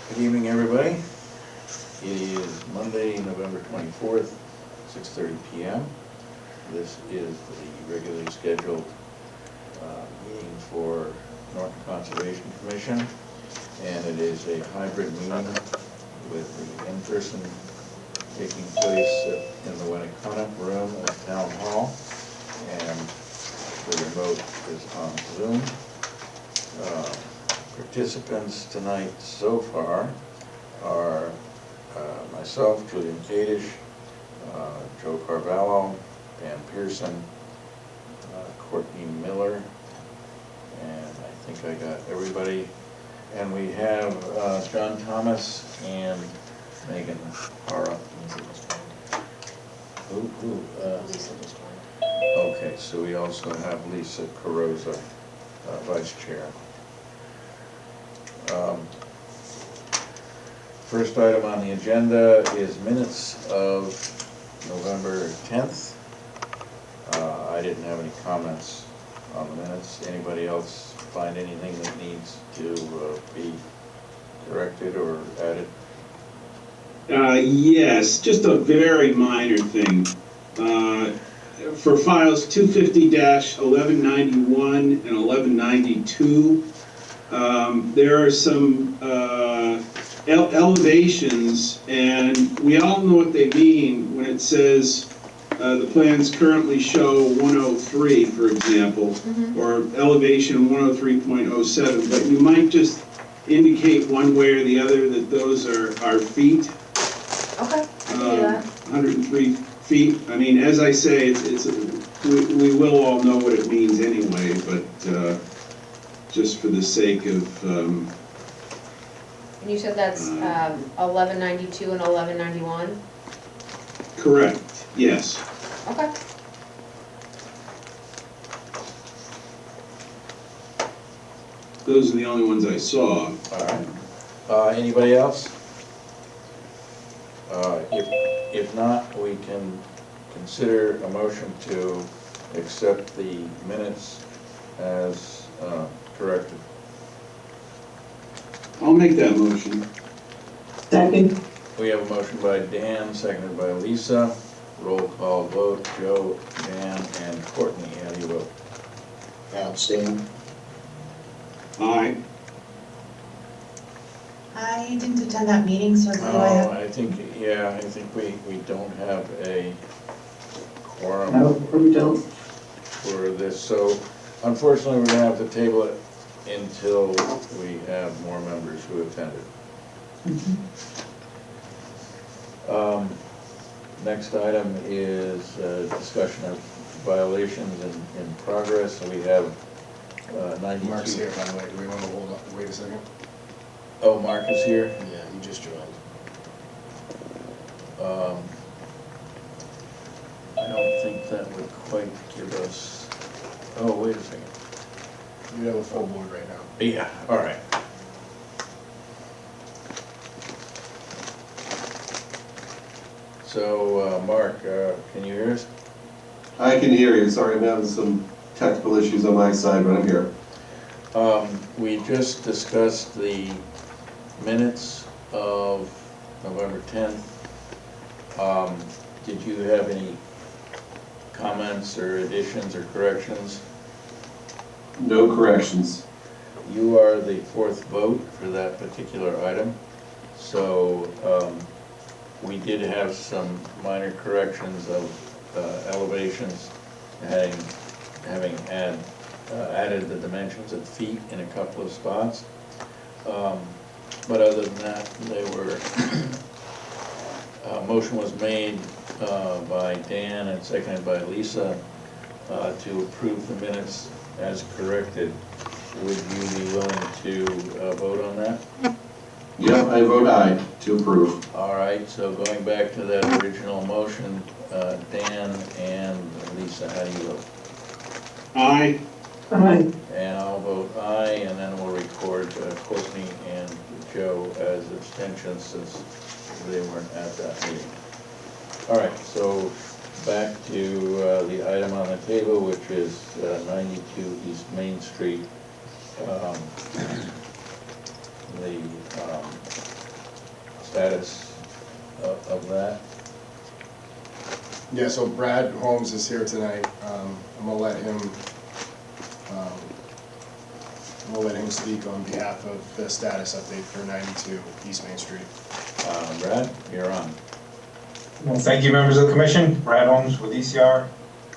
Good evening, everybody. It is Monday, November 24th, 6:30 p.m. This is the regularly scheduled meeting for Norton Conservation Commission, and it is a hybrid meeting with the in-person taking place in the Winnicott room at Town Hall, and the remote is on Zoom. Participants tonight so far are myself, Julian Kadish, Joe Carvalho, Dan Pearson, Courtney Miller, and I think I got everybody. And we have John Thomas and Megan Hara. Lisa just joined. Okay, so we also have Lisa Carosa, Vice Chair. First item on the agenda is minutes of November 10th. I didn't have any comments on the minutes. Anybody else find anything that needs to be corrected or added? Yes, just a very minor thing. For files 250-1191 and 1192, there are some elevations, and we all know what they mean when it says the plans currently show 103, for example, or elevation 103.07, but you might just indicate one way or the other that those are feet. Okay, I can do that. 103 feet. I mean, as I say, we will all know what it means anyway, but just for the sake of... And you said that's 1192 and 1191? Correct, yes. Okay. Those are the only ones I saw. All right. Anybody else? If not, we can consider a motion to accept the minutes as corrected. I'll make that motion. Second. We have a motion by Dan, seconded by Lisa. Roll call vote, Joe, Dan, and Courtney. How do you vote? Abstain. Aye. I didn't attend that meeting, so do I Oh, have... I think we don't have a quorum No, we don't. for this, so unfortunately, we're gonna have to table it until we have more members who attended. Next item is discussion of violations in progress, and we have 92. Mark's here, by the way. Do we want to hold up, wait a second? Oh, Mark is here? Yeah, he just joined. I don't think that would quite give us, oh, wait a second. You have a full board right now. Yeah, all right. So, Mark, can you hear us? I can hear you. Sorry, I'm having some technical issues on my side, but I'm here. We just discussed the minutes of November 10th. Did you have any comments or additions or corrections? No corrections. You are the fourth vote for that particular item. So we did have some minor corrections of elevations, having added the dimensions of feet in a couple of spots. But other than that, they were, motion was made by Dan and seconded by Lisa to approve the minutes as corrected. Would you be willing to vote on that? Yep, I vote aye to approve. All right, so going back to that original motion, Dan and Lisa, how do you vote? Aye. Aye. And I'll vote aye, and then we'll record Courtney and Joe as abstentions since they weren't at that meeting. All right, so back to the item on the table, which is 92 East Main Street. The status of that? Yeah, so Brad Holmes is here tonight. I'm gonna let him, speak on behalf of the status update for 92 East Main Street. Brad, you're on. Well, thank you, members of the commission. Brad Holmes with ECR.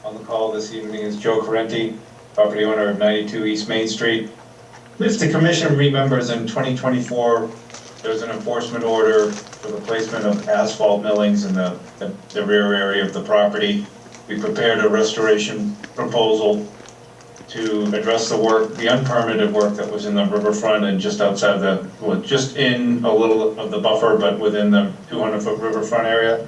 On the call this evening is Joe Correnti, property owner of 92 East Main Street. If the commission remembers, in 2024, there was an enforcement order for the placement of asphalt millings in the rear area of the property. We prepared a restoration proposal to address the work, the unpermitted work that was in the riverfront and just outside just in a little of the buffer, but within the 200-foot riverfront area.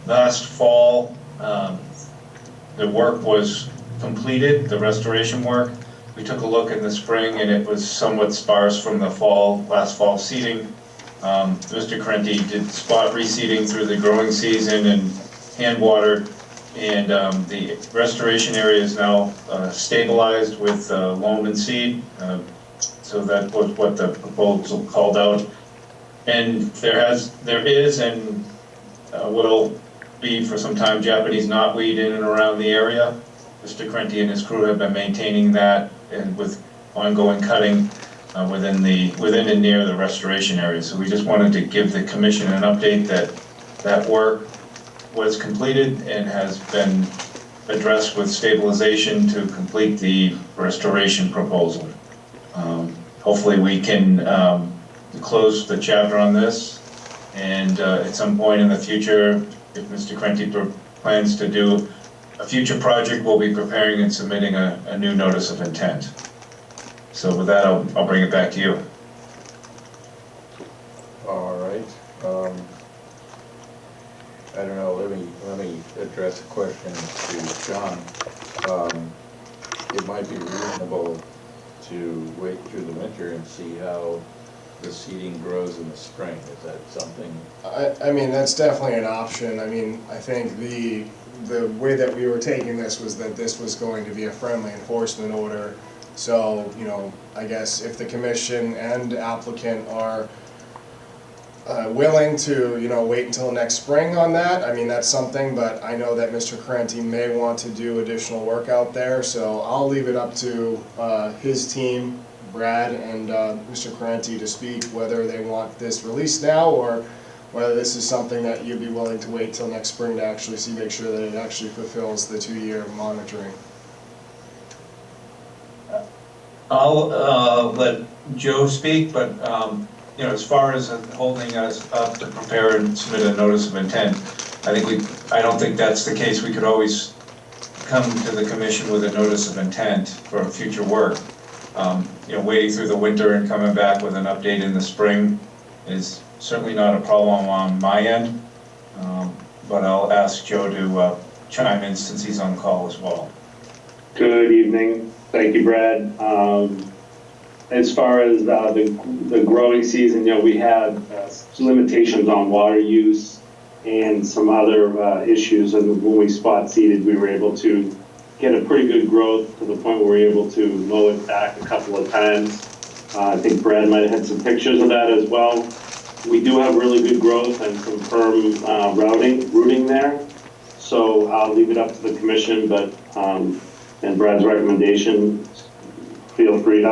Last fall, the work was completed, the restoration work. We took a look in the spring and it was somewhat sparse from the last fall seeding. Mr. Correnti did spot reseeding through the growing season and hand watered. And the restoration area is now stabilized with loam and seed. So that was what the proposal called out. And there is and will be for some time Japanese knotweed in and around the area. Mr. Correnti and his crew have been maintaining that and with ongoing cutting within and near the restoration area. So we just wanted to give the commission an update that that work was completed and has been addressed with stabilization to complete the restoration proposal. Hopefully we can close the chapter on this, and at some point in the future, if Mr. Correnti plans to do a future project, we'll be preparing and submitting a new notice of intent. So with that, I'll bring it back to you. All right. I don't know, let me address a question to John. It might be reasonable to wait through the winter and see how the seeding grows in the spring. Is that something? I mean, that's definitely an option. I mean, I think the way that we were taking this was that this was going to be a friendly enforcement order. So, you know, I guess if the commission and applicant are willing to, you know, wait until next spring on that, I mean, that's something, but I know that Mr. Correnti may want to do additional work out there, so I'll leave it up to his team, Brad and Mr. Correnti, to speak whether they want this released now or whether this is something that you'd be willing to wait till next spring to actually make sure that it actually fulfills the 2-year monitoring. I'll let Joe speak, but you know, as far as holding us up to prepare and submit a notice of intent, I don't think that's the case. We could always come to the commission with a notice of intent for future work. You know, waiting through the winter and coming back with an update in the spring is certainly not a problem on my end. But I'll ask Joe to chime in since he's on call as well. Good evening. Thank you, Brad. As far as the growing season, you know, we had limitations on water use and some other issues. And when we spot seeded, we were able to get a pretty good growth to the point where we were able to mow it back a couple of times. I think Brad might have had some pictures of that as well. We do have really good growth and some firm rooting there. So I'll leave it up to the commission, but and Brad's recommendation, feel free to,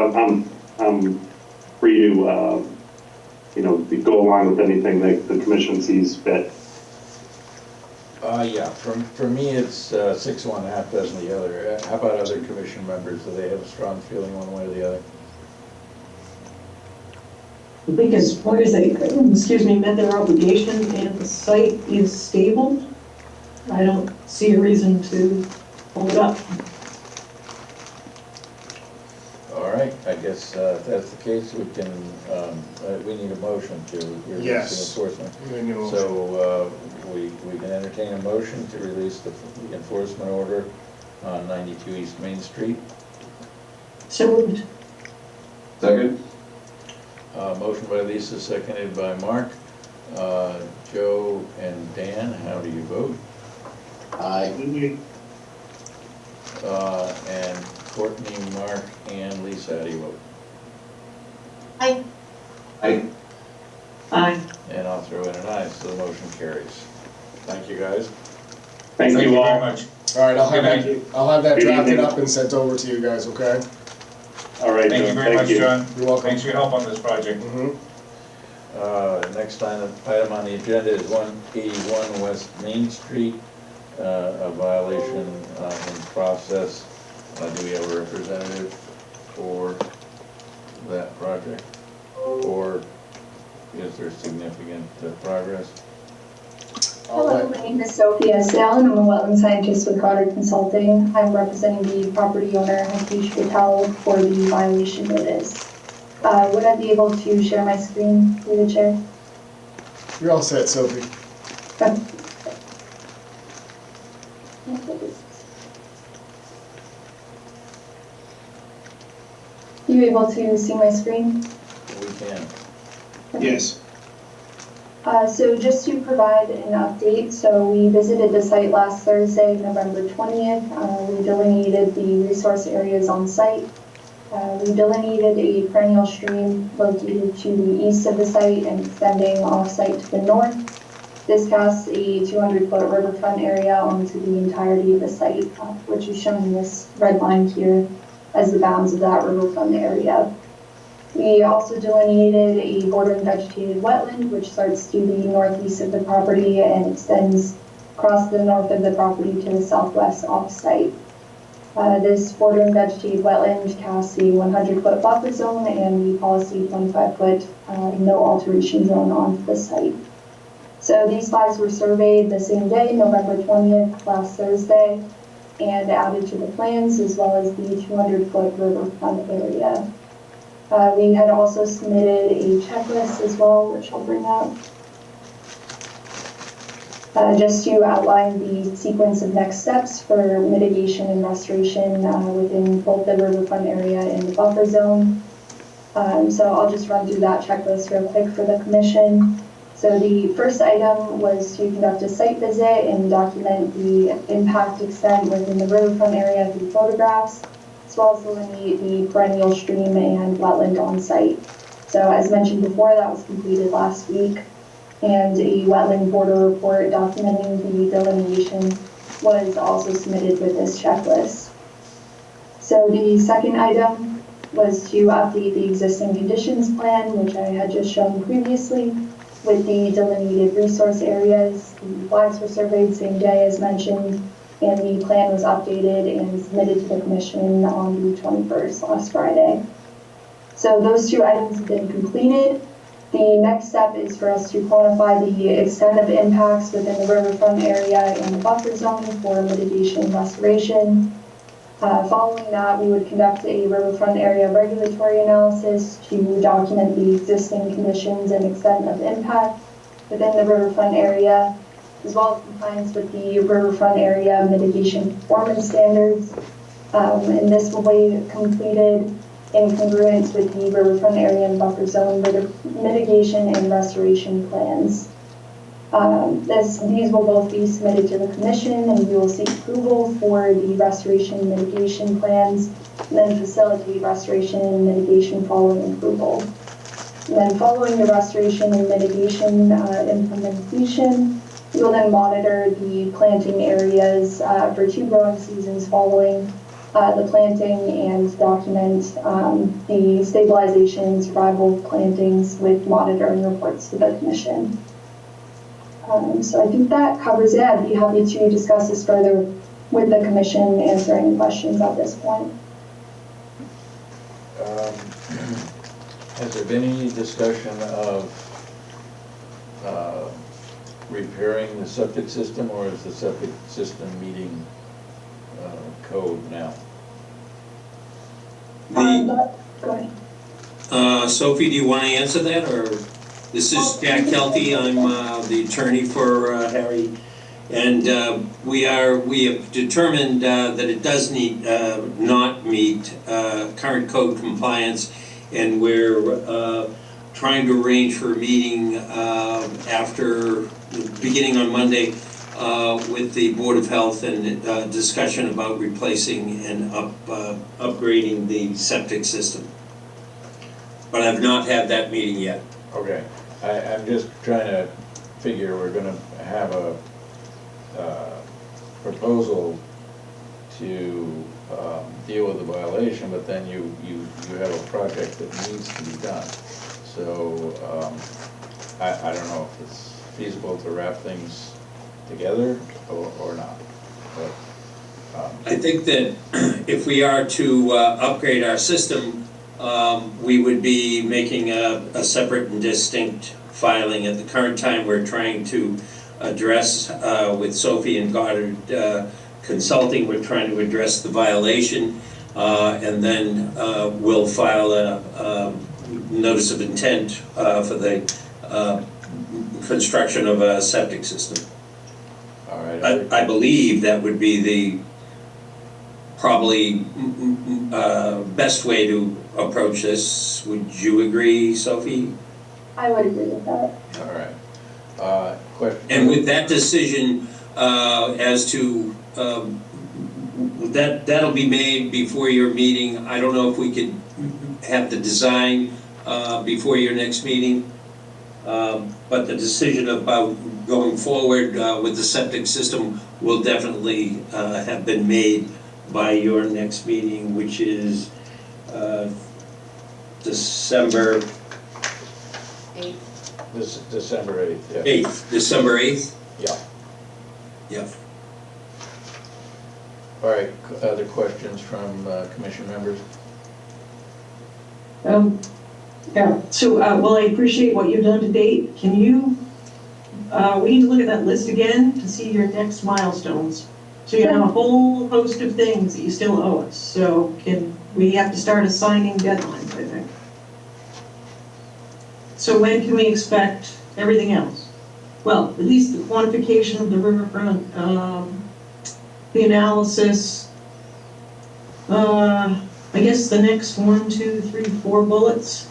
I'm free to, you know, go along with anything that the commission sees fit. Yeah, for me, it's 6 one, half dozen the other. How about other commission members? Do they have a strong feeling one way or the other? I think as long as they, met their obligation and the site is stable, I don't see a reason to hold it up. All right, I guess if that's the case, we can, we need a motion to release Yes. the enforcement. We need a motion. So we can entertain a motion to release the enforcement order on 92 East Main Street. So moved. Second? Motion by Lisa, seconded by Mark. Joe and Dan, how do you vote? Aye. And Courtney, Mark, and Lisa, how do you vote? Aye. Aye. Aye. And I'll throw in an aye, so the motion carries. Thank you, guys. Thank you very all. much. All right, I'll have Good that, I'll have that Good drafted evening. up and sent over to you guys, okay? All right, Thank you John, very much, John. You're welcome. Thanks for your help on this project. Mhm. Next item on the agenda is 181 West Main Street, a violation in process. Do we have a representative for that project? Or is there significant progress? I'll Hello, let- my name is Sophia Sale, and I'm a wetland scientist with Goddard Consulting. I'm representing the property owner, Hitesh Patel, for the violation notice. Would I be able to share my screen through the chair? You're all set, Sophie. Okay. You able to see my screen? We can. Yes. So just to provide an update, so we visited the site last Thursday, November 20th. We delineated the resource areas on site. We delineated a perennial stream located to the east of the site and extending off-site to the north. This casts a 200-foot riverfront area onto the entirety of the site, which is shown in this red line here as the bounds of that riverfront area. We also delineated a bordering vegetated wetland, which starts to the northeast of the property and extends across the north of the property to the southwest off-site. This bordering vegetated wetland casts a 100-foot buffer zone and the policy 25-foot no alteration zone onto the site. So these flags were surveyed the same day, November 20th, last Thursday, and added to the plans as well as the 200-foot riverfront area. We had also submitted a checklist as well, which I'll bring up. Just to outline the sequence of next steps for mitigation and restoration within both the riverfront area and the buffer zone. So I'll just run through that checklist real quick for the commission. So the first item was to conduct a site visit and document the impact extent within the riverfront area through photographs, as well as delineate the perennial stream and wetland on site. So as mentioned before, that was completed last week, and a wetland border report documenting the delineation was also submitted with this checklist. So the second item was to update the existing conditions plan, which I had just shown previously, with the delineated resource areas. The flags were surveyed same day as mentioned, and the plan was updated and submitted to the commission on the 21st, last Friday. So those two items have been completed. The next step is for us to quantify the extent of impacts within the riverfront area and the buffer zone for mitigation and restoration. Following that, we would conduct a riverfront area regulatory analysis to document the existing conditions and extent of impact within the riverfront area, as well as compliance with the riverfront area mitigation performance standards. And this will be completed in congruence with the riverfront area and buffer zone mitigation and restoration plans. These will both be submitted to the commission, and we will seek approval for the restoration and mitigation plans, and then facilitate restoration and mitigation following approval. And then following the restoration and mitigation implementation, we will then monitor the planting areas for 2 growing seasons following the planting and document the stabilization and survival of plantings with monitoring reports to the commission. So I think that covers it. I'd be happy to discuss this further with the commission, answer any questions at this point. Has there been any discussion of repairing the septic system, or is the septic system meeting code now? Go ahead. Sophie, do you want to answer that, or? This is Jack Kelty. I'm the attorney for Harry, and we have determined that it does need not meet current code compliance, and we're trying to arrange for a meeting after beginning on Monday with the Board of Health and discussion about replacing and upgrading the septic system. But I've not had that meeting yet. Okay. I'm just trying to figure, we're gonna have a proposal to deal with the violation, but then you have a project that needs to be done. So, I don't know if it's feasible to wrap things together or not, but. I think that if we are to upgrade our system, we would be making a separate and distinct filing. At the current time, we're trying to address, with Sophie and Goddard Consulting, we're trying to address the violation, and then we'll file a notice of intent for the construction of a septic system. All right. I believe that would be the probably best way to approach this. Would you agree, Sophie? I would agree with that. All right. Question. And with that decision as to, that'll be made before your meeting. I don't know if we could have the design before your next meeting. But the decision about going forward with the septic system will definitely have been made by your next meeting, which is December December 8th, yeah. 8th. December 8th? Yeah. Yeah. All right, other questions from commission members? Yeah, so, well, I appreciate what you've done to date. Can you, we need to look at that list again to see your next milestones. So you have a whole host of things that you still owe us. So we have to start assigning deadlines, I think. So when can we expect everything else? Well, at least the quantification of the riverfront, the analysis, I guess the next 1, 2, 3, 4 bullets.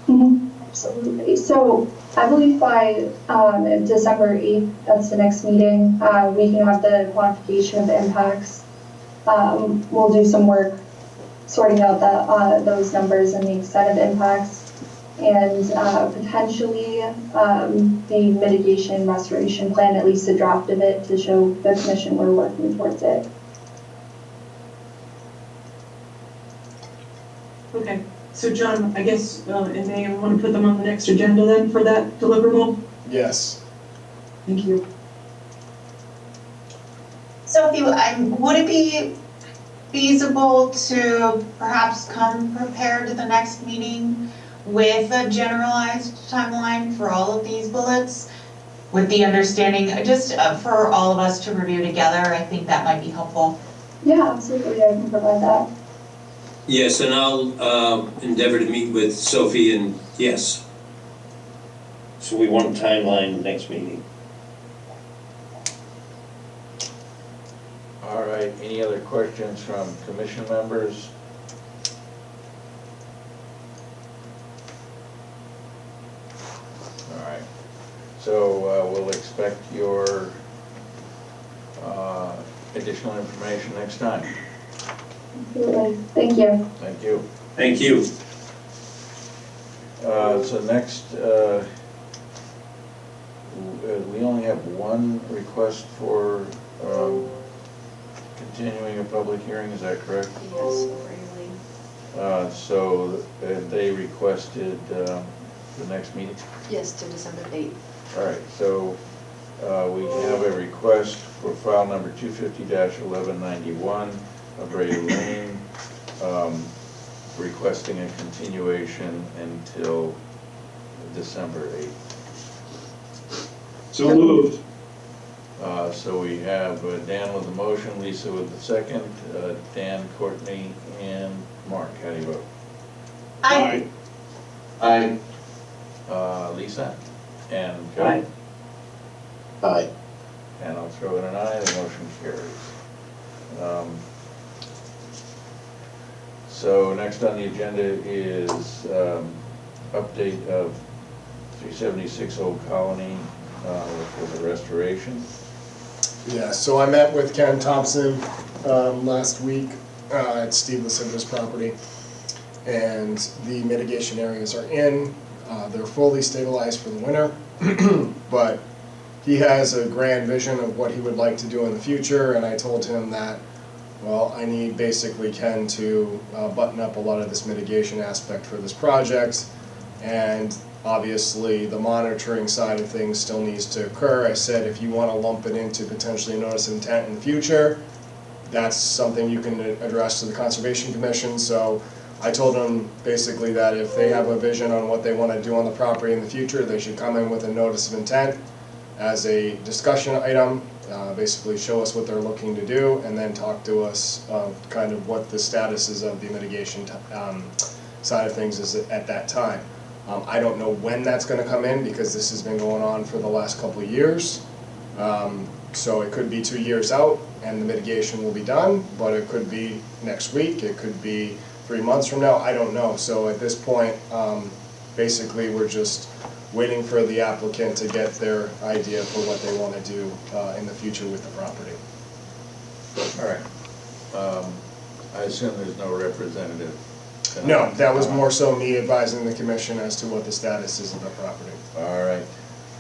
Absolutely. So I believe by December 8th, that's the next meeting, we can have the quantification of the impacts. We'll do some work sorting out those numbers and the extent of impacts, and potentially the mitigation and restoration plan, at least a draft of it, to show the commission we're working towards it. Okay. So John, I guess in May, I want to put them on the next agenda then for that deliverable? Yes. Thank you. Sophie, would it be feasible to perhaps come prepared to the next meeting with a generalized timeline for all of these bullets? With the understanding, just for all of us to review together, I think that might be helpful. Yeah, absolutely, I can provide that. Yes, and I'll endeavor to meet with Sophie, and yes. So we want a timeline next meeting. All right, any other questions from commission members? All right, so we'll expect your additional information next time. Absolutely. Thank you. Thank you. Thank you. So next, we only have one request for continuing a public hearing, is that correct? Yes, Rayleigh. So they requested the next meeting? Yes, to December 8th. All right, so we have a request for file number 250-1191 of Ray Lane, requesting a continuation until December 8th. So moved. So we have Dan with the motion, Lisa with the second, Dan, Courtney, and Mark. How do you vote? Aye. Aye. Lisa? And Aye. Joe? Aye. And I'll throw in an aye, the motion carries. So next on the agenda is update of 376 Old Colony, which was a restoration. Yeah, so I met with Ken Thompson last week at Steve LaCibra's property, and the mitigation areas are in. They're fully stabilized for the winter, but he has a grand vision of what he would like to do in the future, and I told him that, well, I need basically Ken to button up a lot of this mitigation aspect for this project, and obviously the monitoring side of things still needs to occur. I said if you want to lump it into potentially a notice of intent in the future, that's something you can address to the Conservation Commission. So I told them basically that if they have a vision on what they want to do on the property in the future, they should come in with a notice of intent as a discussion item, basically show us what they're looking to do, and then talk to us kind of what the status is of the mitigation side of things is at that time. I don't know when that's going to come in because this has been going on for the last couple of years. So it could be 2 years out and the mitigation will be done, but it could be next week, it could be 3 months from now, I don't know. So at this point, basically we're just waiting for the applicant to get their idea for what they want to do in the future with the property. All right. I assume there's no representative tonight? No, that was more so me advising the commission as to what the status is of the property. All right,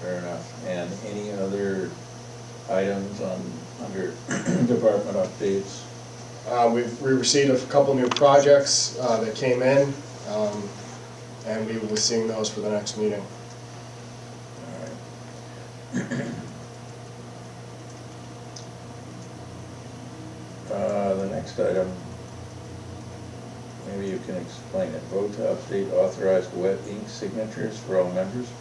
fair enough. And any other items under department updates? We received a couple new projects that came in, and we will be seeing those for the next meeting. All right. The next item, maybe you can explain it. Vote to update authorized wet ink signatures for all members.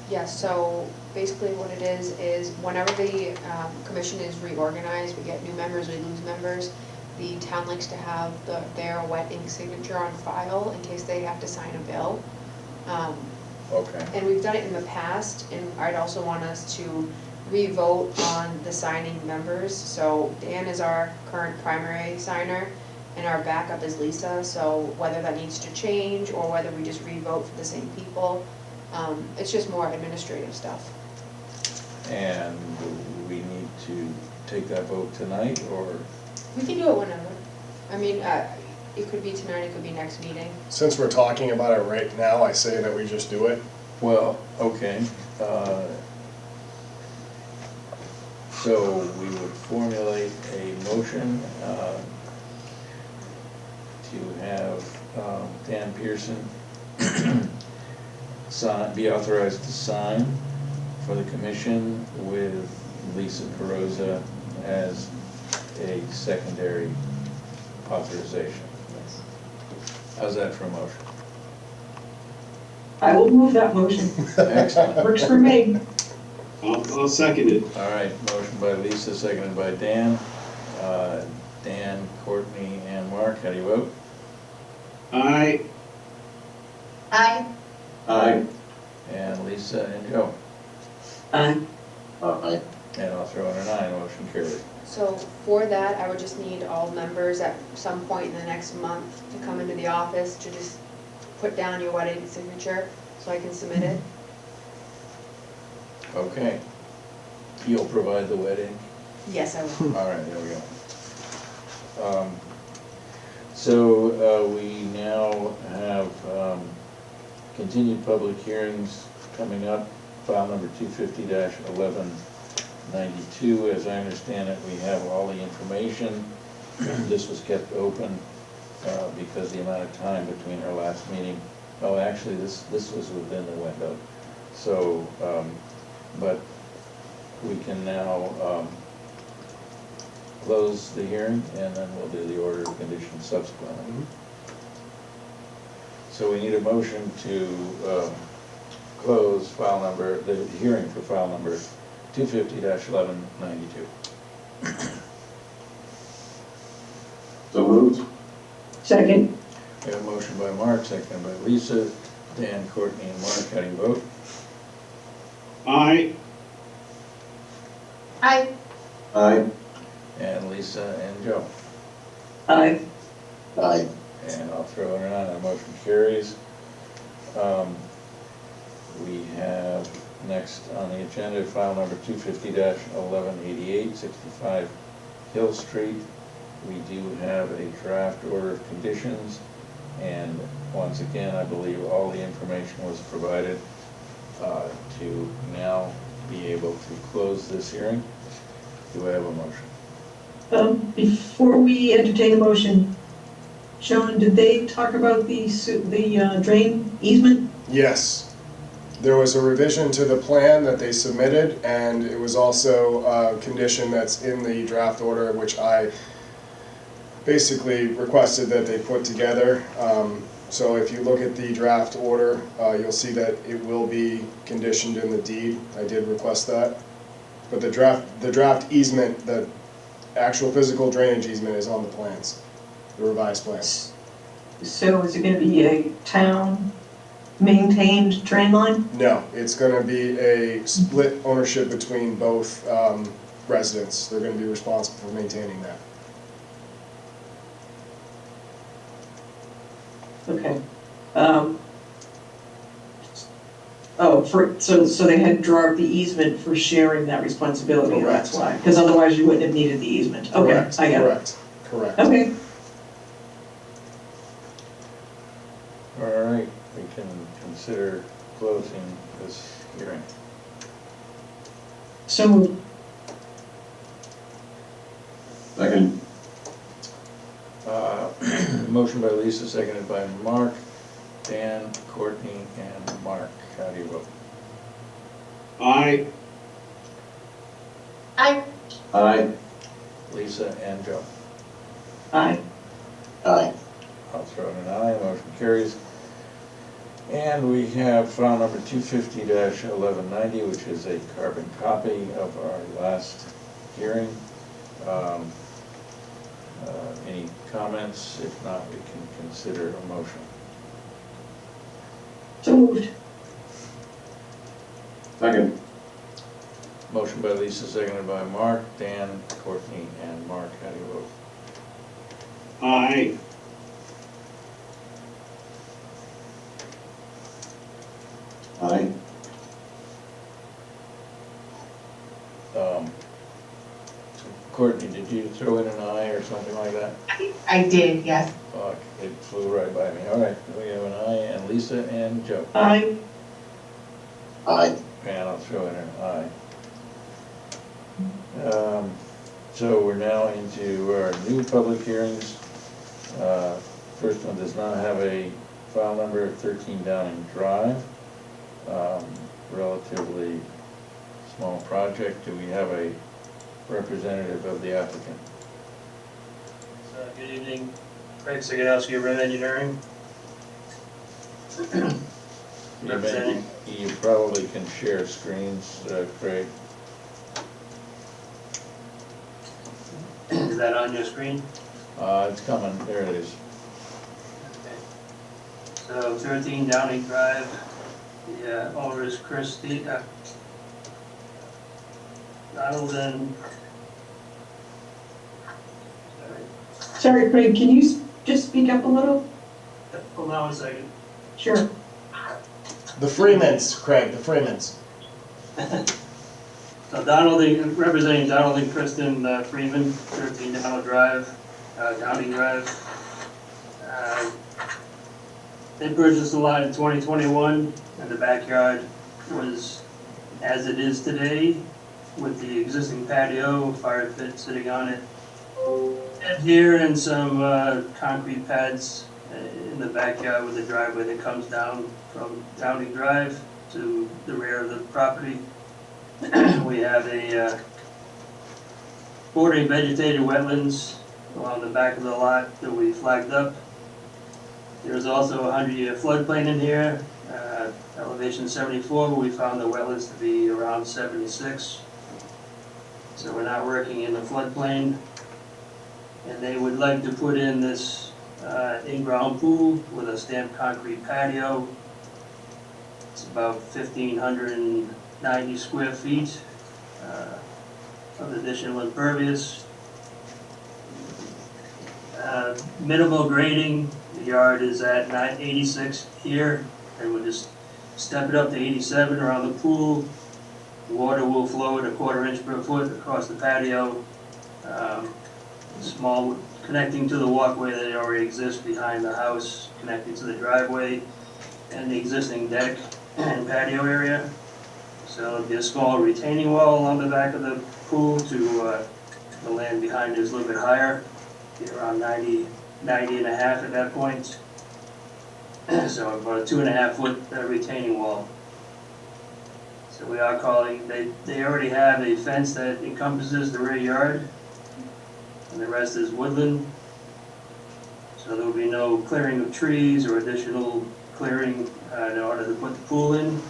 Yeah, so basically what it is whenever the commission is reorganized, we get new members, we lose members, the town likes to have their wet ink signature on file in case they have to sign a bill. Okay. And we've done it in the past, and I'd also want us to re-vote on the signing members. So Dan is our current primary signer, and our backup is Lisa, so whether that needs to change or whether we just re-vote for the same people, it's just more administrative stuff. And we need to take that vote tonight, or? We can do it whenever. I mean, it could be tonight, it could be next meeting. Since we're talking about it right now, I say that we just do it. Well, okay. So we would formulate a motion to have Dan Pearson be authorized to sign for the commission with Lisa Perosa as a secondary authorization. Yes. How's that for a motion? I will move that motion. Excellent. Works for me. I'll second it. All right, motion by Lisa, seconded by Dan. Dan, Courtney, and Mark, how do you vote? Aye. Aye. Aye. And Lisa and Joe. Aye. Aye. And I'll throw in an aye, motion carried. So for that, I would just need all members at some point in the next month to come into the office to just put down your wet ink signature so I can submit it. Okay. You'll provide the wet ink? Yes, I will. All right, there we go. So we now have continued public hearings coming up, file number 250-1192. As I understand it, we have all the information. This was kept open because the amount of time between our last meeting. Oh, actually, this was within the window. So, but we can now close the hearing, and then we'll do the order of conditions subsequently. So we need a motion to close the hearing for file number 250-1192. So moved. Second. We have a motion by Mark, seconded by Lisa. Dan, Courtney, and Mark, how do you vote? Aye. Aye. Aye. And Lisa and Joe. Aye. Aye. And I'll throw in an aye, the motion carries. We have next on the agenda file number 250-1188, 65 Hill Street. We do have a draft order of conditions, and once again, I believe all the information was provided to now be able to close this hearing. Do I have a motion? Before we entertain the motion, Sean, did they talk about the drain easement? Yes. There was a revision to the plan that they submitted, and it was also a condition that's in the draft order, which I basically requested that they put together. So if you look at the draft order, you'll see that it will be conditioned in the deed. I did request that. But the draft easement, the actual physical drainage easement is on the plans, the revised plans. So is it gonna be a town-maintained drain line? No, it's gonna be a split ownership between both residents. They're gonna be responsible for maintaining that. Okay. So they had to draw up the easement for sharing that responsibility, that's why, because otherwise you wouldn't have needed the easement. Okay, Correct, I got it. correct. Okay, All right, we can consider closing this hearing. so moved. Second. Motion by Lisa, seconded by Mark. Dan, Courtney, and Mark. How do you vote? Aye. I, Aye. Lisa and Joe. Aye. Aye. I'll throw in an aye, motion carries. And we have file number 250-1190, which is a carbon copy of our last hearing. Any comments? If not, we can consider a motion. So moved. Second. Motion by Lisa, seconded by Mark. Dan, Courtney, and Mark. How do you vote? Aye. Aye. Courtney, did you throw in an aye or something like that? I did, yes. Oh, it flew right by me. All right, we have an aye, and Lisa and Joe. Aye. Aye. And I'll throw in an aye. So we're now into our new public hearings. First one does not have a file number, 13 Downing Drive. Relatively small project. Do we have a representative of the applicant? Good evening, Craig Sigadowski, Rim Engineering. Representing. You probably can share screens, Craig. Is that on your screen? It's coming, there it is. Okay. So 13 Downing Drive, the owner is Christie, Donald and, Sorry, Craig, can you just speak up a little? hold on 1 second. Sure. The Freemans, Craig, the Freemans. So representing Donald and Kristen Freeman, 13 Downing Drive. They purchased the lot in 2021, and the backyard was as it is today, with the existing patio, fire pit sitting on it. And here, and some concrete pads in the backyard with a driveway that comes down from Downing Drive to the rear of the property. We have a bordering vegetated wetlands along the back of the lot that we flagged up. There's also a 100-year floodplain in here, elevation 74, but we found the wetlands to be around 76. So we're not working in the floodplain. And they would like to put in this in-ground pool with a stamped concrete patio. It's about 1,590 square feet of additional impervious. Minimal grading, the yard is at 86 here, and we'll just step it up to 87 around the pool. Water will flow at 1/4 inch per foot across the patio. Small connecting to the walkway that already exists behind the house, connecting to the driveway and the existing deck and patio area. So there'll be a small retaining wall along the back of the pool to the land behind is a little bit higher, be around 90 and a half at that point. So about a 2.5 foot retaining wall. So we are calling, they already have a fence that encompasses the rear yard, and the rest is woodland. So there will be no clearing of trees or additional clearing in order to put the pool in.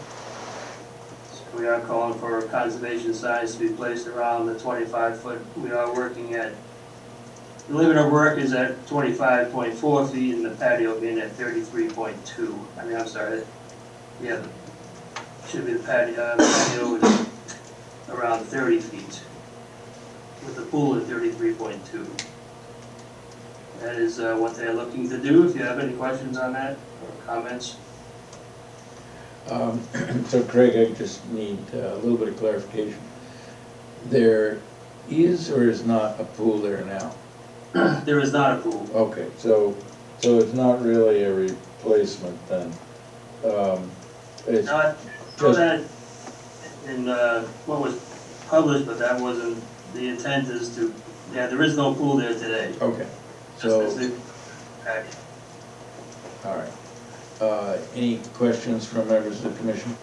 So we are calling for conservation signs to be placed around the 25 foot. We are working at, the limit of work is at 25.4 feet and the patio being at 33.2. I mean, I'm sorry, yeah, should be the patio is around 30 feet, with the pool at 33.2. That is what they're looking to do. If you have any questions on that or comments. So Craig, I just need a little bit of clarification. There is or is not a pool there now? There is not a pool. Okay, so it's not really a replacement then? It's Not, know that in what was published, but that wasn't, the intent is to, yeah, there is no pool there today. okay, Just so, as the patio. all right. Any questions from members of the commission?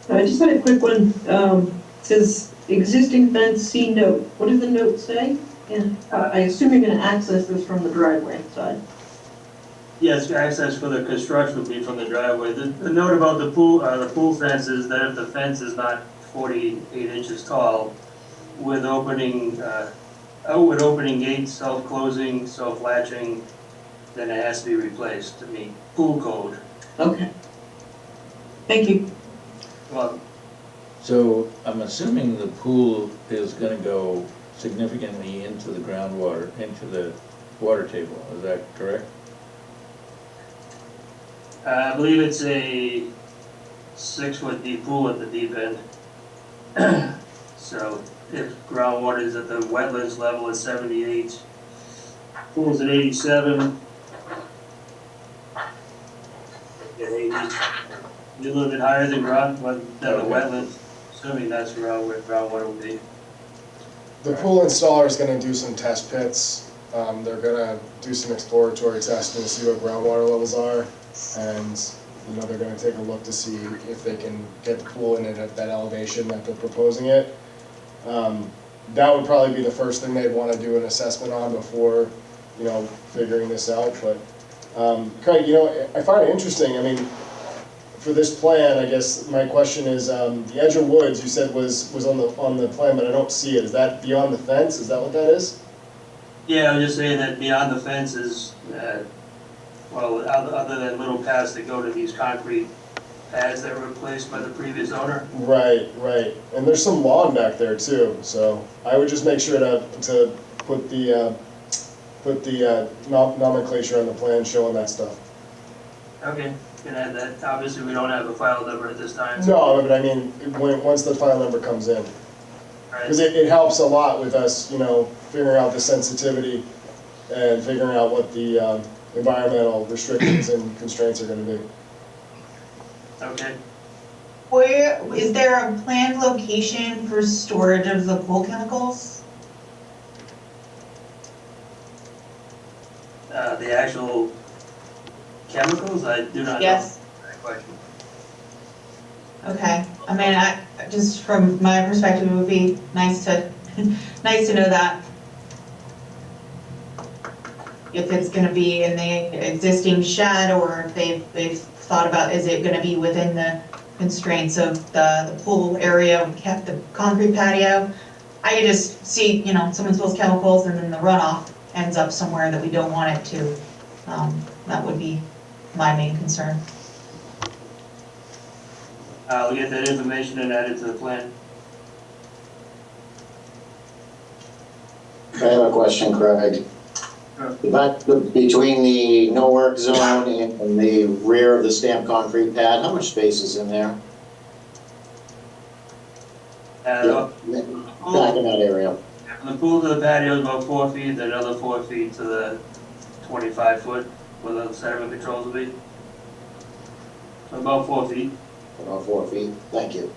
I just had a quick one. Says existing fence, see note. What does the note say? Yeah, I assume you're gonna access this from the driveway side. Yes, access for the construction would be from the driveway. The note about the pool fence is that if the fence is not 48 inches tall, with opening gates, self-closing, self-latching, then it has to be replaced to meet pool code. Okay. Thank you. Well, So I'm assuming the pool is gonna go significantly into the groundwater, into the water table, is that correct? I believe it's a 6-foot deep pool at the deep end. So if groundwater is at the wetlands level at 78, pool's at 87. At 80, a little bit higher than the wetland, assuming that's around where groundwater will be. The pool installer is gonna do some test pits. They're gonna do some exploratory testing to see what groundwater levels are. And, you know, they're gonna take a look to see if they can get the pool in it at that elevation that they're proposing it. That would probably be the first thing they'd wanna do an assessment on before, you know, figuring this out. But, Craig, you know, I find it interesting, I mean, for this plan, I guess my question is, the edge of woods you said was on the plan, but I don't see it. Is that beyond the fence? Is that what that is? Yeah, I'm just saying that beyond the fence is, well, other than little paths that go to these concrete pads that were replaced by the previous owner. Right, right. And there's some lawn back there too, so I would just make sure to put the nomenclature on the plan showing that stuff. Okay, can add that. Obviously, we don't have a file number at this time. No, but I mean, once the file number comes in. Because it helps a lot with us, you know, figuring out the sensitivity and figuring out what the environmental restrictions and constraints are gonna be. Okay. Where, is there a planned location for storage of the pool chemicals? The actual chemicals, I do not know. Yes. That question. Okay, I mean, just from my perspective, it would be nice to, nice to know that. If it's gonna be in the existing shed, or if they've thought about, is it gonna be within the constraints of the pool area, the concrete patio? I could just see, you know, someone spills chemicals and then the runoff ends up somewhere that we don't want it to. That would be my main concern. I'll get that information and add it to the plan. I have a question, Craig. Between the no work zone and the rear of the stamped concrete pad, how much space is in there? Uh, Back in that area. From the pool to the patio is about 4 feet, then another 4 feet to the 25 foot, where the sediment controls will be. So about 4 feet. About 4 feet, thank you.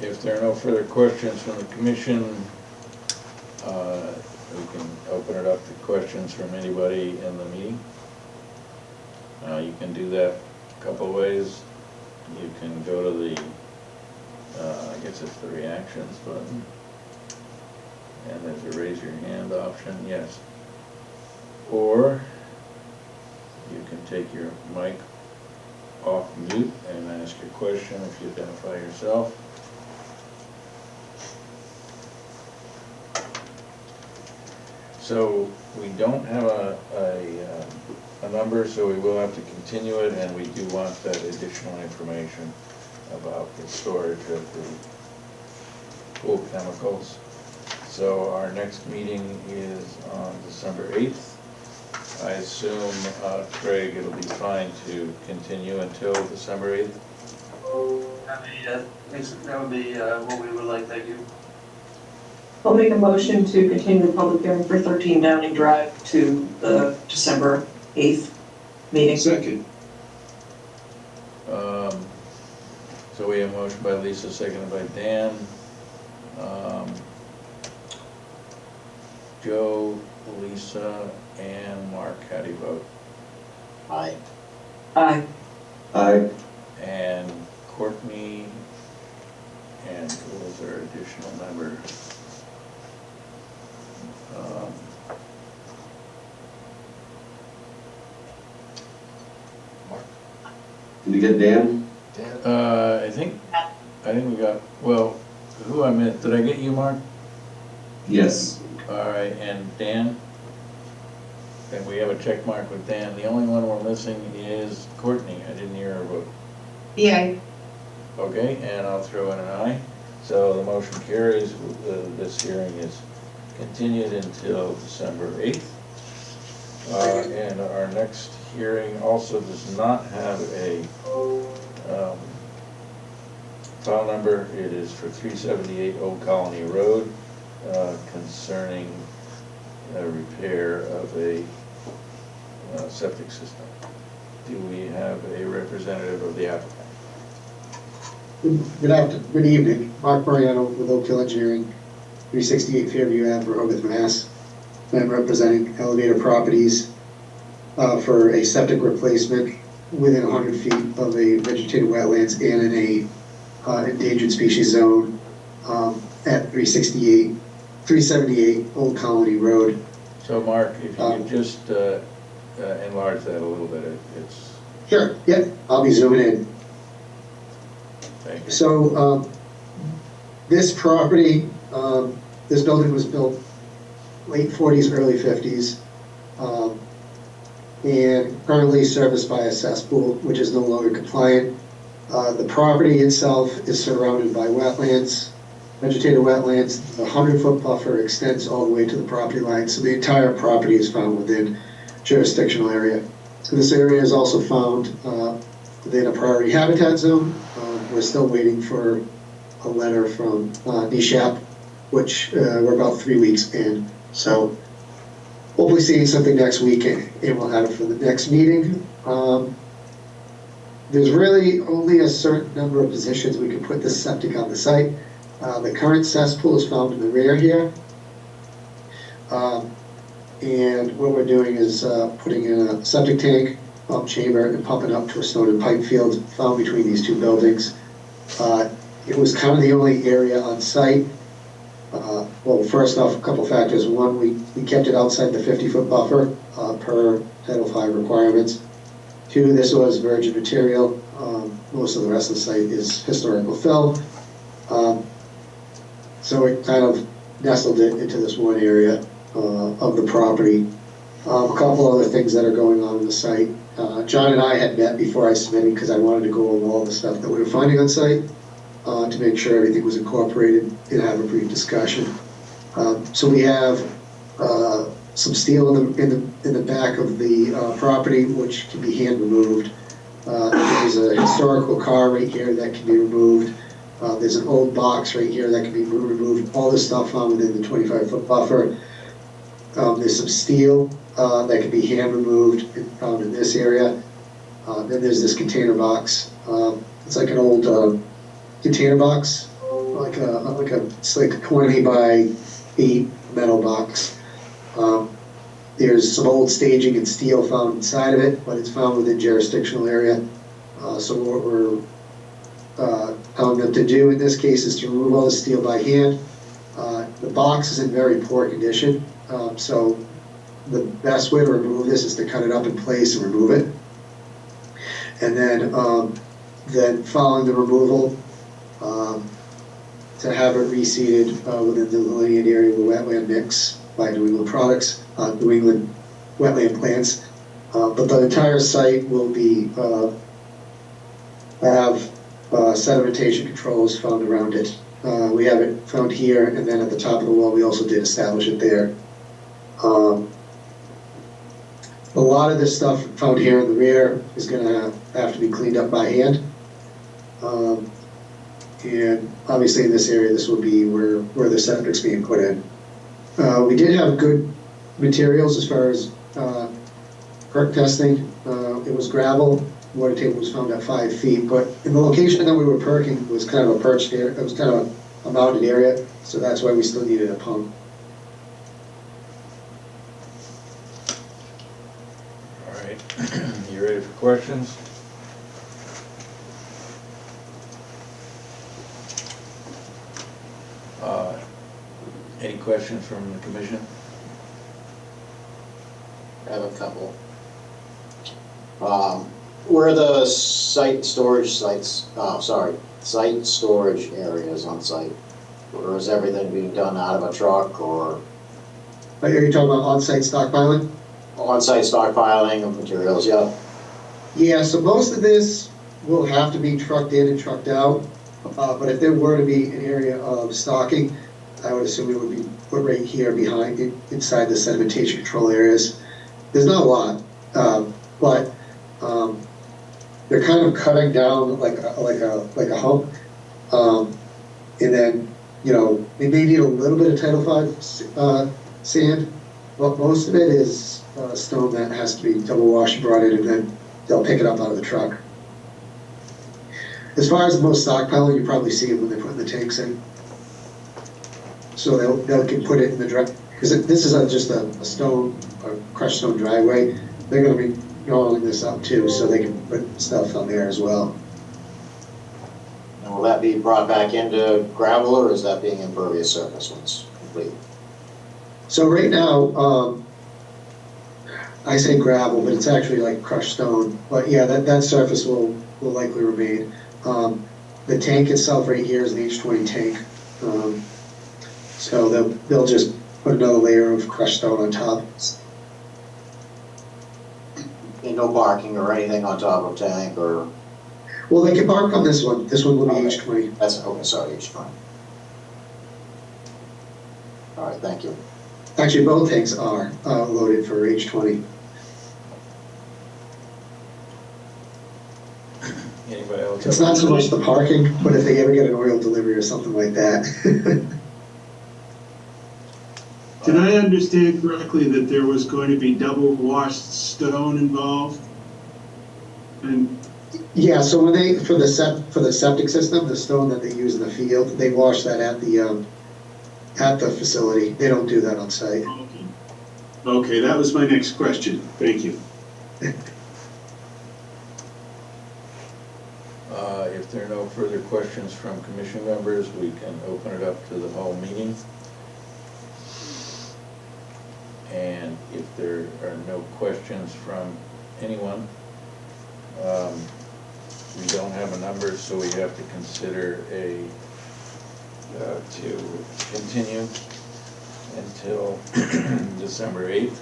If there are no further questions from the commission, we can open it up to questions from anybody in the meeting. You can do that a couple ways. You can go to the, I guess it's the reactions button. And there's a raise your hand option, yes. Or you can take your mic off mute and ask your question if you identify yourself. So we don't have a number, so we will have to continue it, and we do want that additional information about the storage of the pool chemicals. So our next meeting is on December 8th. I assume, Craig, it'll be fine to continue until December 8th? That would be what we would like, thank you. I'll make a motion to continue the public hearing for 13 Downing Drive to the December 8th meeting. Second. So we have a motion by Lisa, seconded by Dan. Joe, Lisa, and Mark, how do you vote? Aye. Aye. Aye. And Courtney, and who was our additional member? Did you get Dan? I think we got, well, who I meant, did I get you, Mark? Yes. All right, and Dan? And we have a check mark with Dan. The only one we're missing is Courtney. I didn't hear her vote. Yay. Okay, and I'll throw in an aye. So the motion carries. This hearing is continued until December 8th. And our next hearing also does not have a file number. It is for 378 Old Colony Road concerning a repair of a septic system. Do we have a representative of the applicant? Good evening, Mark Mariano with Oak Hill Engineering, 368 Fairview Ave, Rehoboth, Mass. I'm representing Elevator Properties for a septic replacement within 100 feet of a vegetated wetlands and in a endangered species zone at 378 Old Colony Road. So Mark, if you could just enlarge that a little bit, it's... Sure, yeah, I'll be zooming in. Thank you. So this property, this building was built late 40s, early 50s, and currently serviced by a cesspool, which is no longer compliant. The property itself is surrounded by wetlands, vegetated wetlands. The 100-foot buffer extends all the way to the property line, so the entire property is found within jurisdictional area. So this area is also found within a priority habitat zone. We're still waiting for a letter from NESHAP, which we're about 3 weeks in. So hopefully seeing something next week, and we'll have it for the next meeting. There's really only a certain number of positions we can put this septic on the site. The current cesspool is found in the rear here. And what we're doing is putting in a septic tank, pump chamber, and pumping up to a stone and pipe field found between these two buildings. It was kind of the only area on site. Well, first off, a couple factors. One, we kept it outside the 50-foot buffer per Title V requirements. Two, this was virgin material. Most of the rest of the site is historical fill. So it kind of nestled it into this one area of the property. A couple other things that are going on in the site. John and I had met before I submitted because I wanted to go over all the stuff that we were finding on site to make sure everything was incorporated and have a brief discussion. So we have some steel in the back of the property, which can be hand removed. There's a historical car right here that can be removed. There's an old box right here that can be removed, all this stuff found within the 25-foot buffer. There's some steel that can be hand removed and found in this area. Then there's this container box. It's like an old container box, it's like a 20 by 8 metal box. There's some old staging and steel found inside of it, but it's found within jurisdictional area. So what we're telling them to do in this case is to remove all the steel by hand. The box is in very poor condition, so the best way to remove this is to cut it up in place and remove it. And then following the removal, to have it reseeded within the delineated area of the wetland mix by New England Products, New England Wetland Plants. But the entire site will be have sedimentation controls found around it. We have it found here, and then at the top of the wall, we also did establish it there. A lot of this stuff found here in the rear is going to have to be cleaned up by hand. And obviously in this area, this will be where the septic's being put in. We did have good materials as far as perk testing. It was gravel. Water table was found at 5 feet, but in the location that we were perking was kind of a perched area. It was kind of a mounted area, so that's why we still needed a pump. All right, you ready for questions? Any questions from the commission? I have a couple. Where are the site storage areas on site? Or is everything being done out of a truck or? Are you talking about on-site stockpiling? On-site stockpiling of materials, yeah. Yeah, so most of this will have to be trucked in and trucked out. But if there were to be an area of stocking, I would assume it would be put right here behind it, inside the sedimentation control areas. There's not a lot, but they're kind of cutting down like a hump, and then they may need a little bit of Title V sand, but most of it is stone that has to be double washed and brought in, and then they'll pick it up out of the truck. As far as the most stockpiling, you probably see it when they put the tanks in. So they'll can put it in the drive, because this is just a stone, a crushed stone driveway. They're going to be rolling this up too, so they can put stuff on there as well. And will that be brought back into gravel, or is that being impervious surface once complete? So right now, I say gravel, but it's actually like crushed stone. But yeah, that surface will likely remain. The tank itself right here is an H20 tank. So they'll just put another layer of crushed stone on top. And no barking or anything on top of tank or? Well, they can bark on this one. This one will be H20. That's, okay, sorry, H20. All right, thank you. Actually, both tanks are loaded for H20. Anybody else? It's not so much the parking, but if they ever get an oil delivery or something like that. Did I understand correctly that there was going to be double washed stone involved? And Yeah, so when they for the septic system, the stone that they use in the field, they wash that at the facility. They don't do that on site. okay, that was my next question. Thank you. If there are no further questions from commission members, we can open it up to the whole meeting. And if there are no questions from anyone, we don't have a number, so we have to consider to continue until December 8th.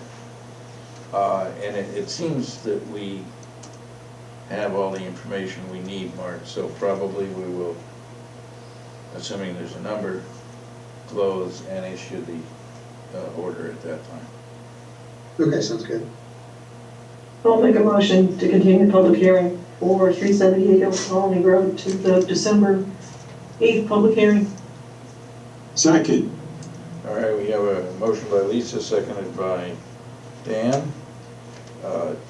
And it seems that we have all the information we need, Mark, so probably we will, assuming there's a number, close and issue the order at that time. Okay, sounds good. I'll make a motion to continue the public hearing for 378 Old Colony Road to the December 8th public hearing. Second. All right, we have a motion by Lisa, seconded by Dan.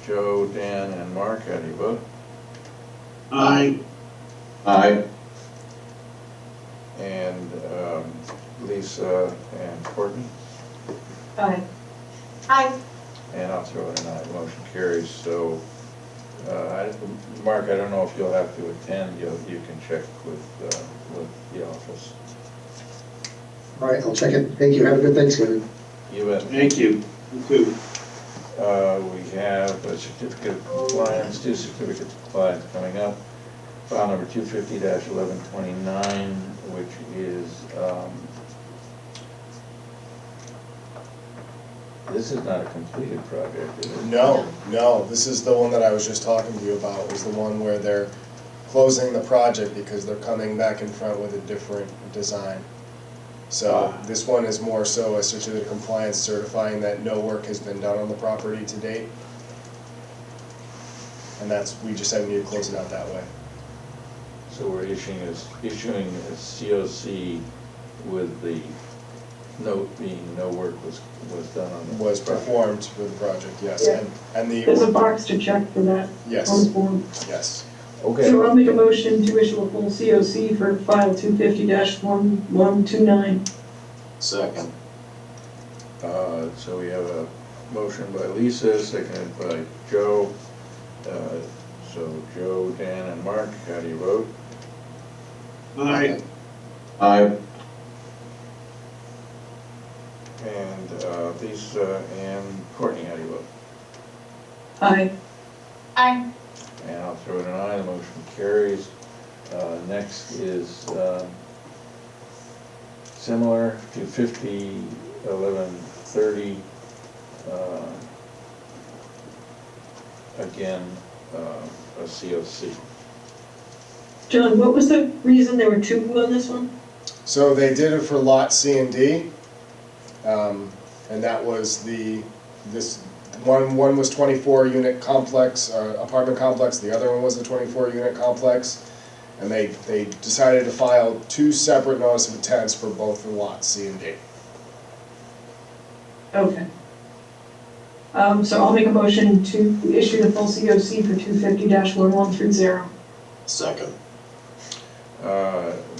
Joe, Dan, and Mark, how do you vote? Aye. Aye. And Lisa and Courtney? Aye. Aye. And I'll throw in an aye, motion carries. So, Mark, I don't know if you'll have to attend, you can check with the office. All right, I'll check it. Thank you. Have a good Thanksgiving. You bet. Thank you. You too. We have a certificate of compliance, 2 certificates of compliance coming up. File number 250-1129, which is, this is not a completed project, is it? No, this is the one that I was just talking to you about, was the one where they're closing the project because they're coming back in front with a different design. So this one is more so a certificate of compliance certifying that no work has been done on the property to date. And we just need to close it out that way. So we're issuing a COC with the note being no work was done on the Was project. performed with the project, yes. Yeah. And There's a box to check for that. Yes. On the form. Yes. Okay. So I'll make a motion to issue a full COC for file 250-1129. Second. So we have a motion by Lisa, seconded by Joe. So Joe, Dan, and Mark, how do you vote? Aye. Aye. And Lisa and Courtney, how do you vote? Aye. Aye. And I'll throw in an aye, the motion carries. Next is similar to 250-1130. Again, a COC. John, what was the reason there were 2 on this one? So they did it for lot C and D. And that was this one was 24 unit complex, apartment complex, the other one was a 24 unit complex. And they decided to file 2 separate notice of intents for both the lots C and D. Okay. So I'll make a motion to issue the full COC for 250-1130. Second.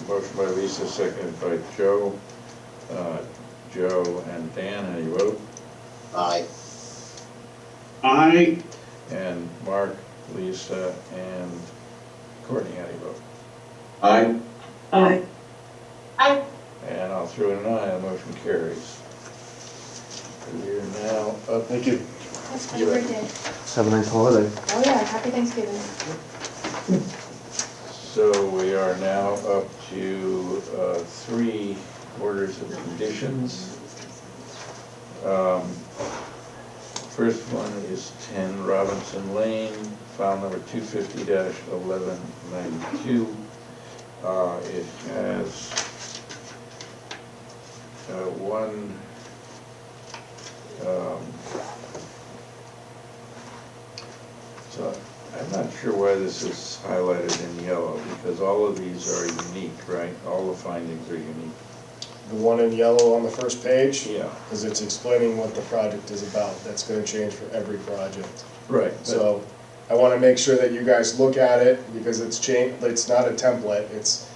Motion by Lisa, seconded by Joe. Joe and Dan, how do you vote? Aye. Aye. And Mark, Lisa, and Courtney, how do you vote? Aye. Aye. Aye. And I'll throw in an aye, the motion carries. We are now up. Thank you. That's my birthday. Have a nice holiday. Oh yeah, happy Thanksgiving. So we are now up to 3 orders of conditions. First one is 10 Robinson Lane, file number 250-1192. It has one so I'm not sure why this is highlighted in yellow, because all of these are unique, right? All the findings are unique. The one in yellow on the first page? Yeah. Because it's explaining what the project is about. That's going to change for every project. Right. So I want to make sure that you guys look at it, because it's not a template. It's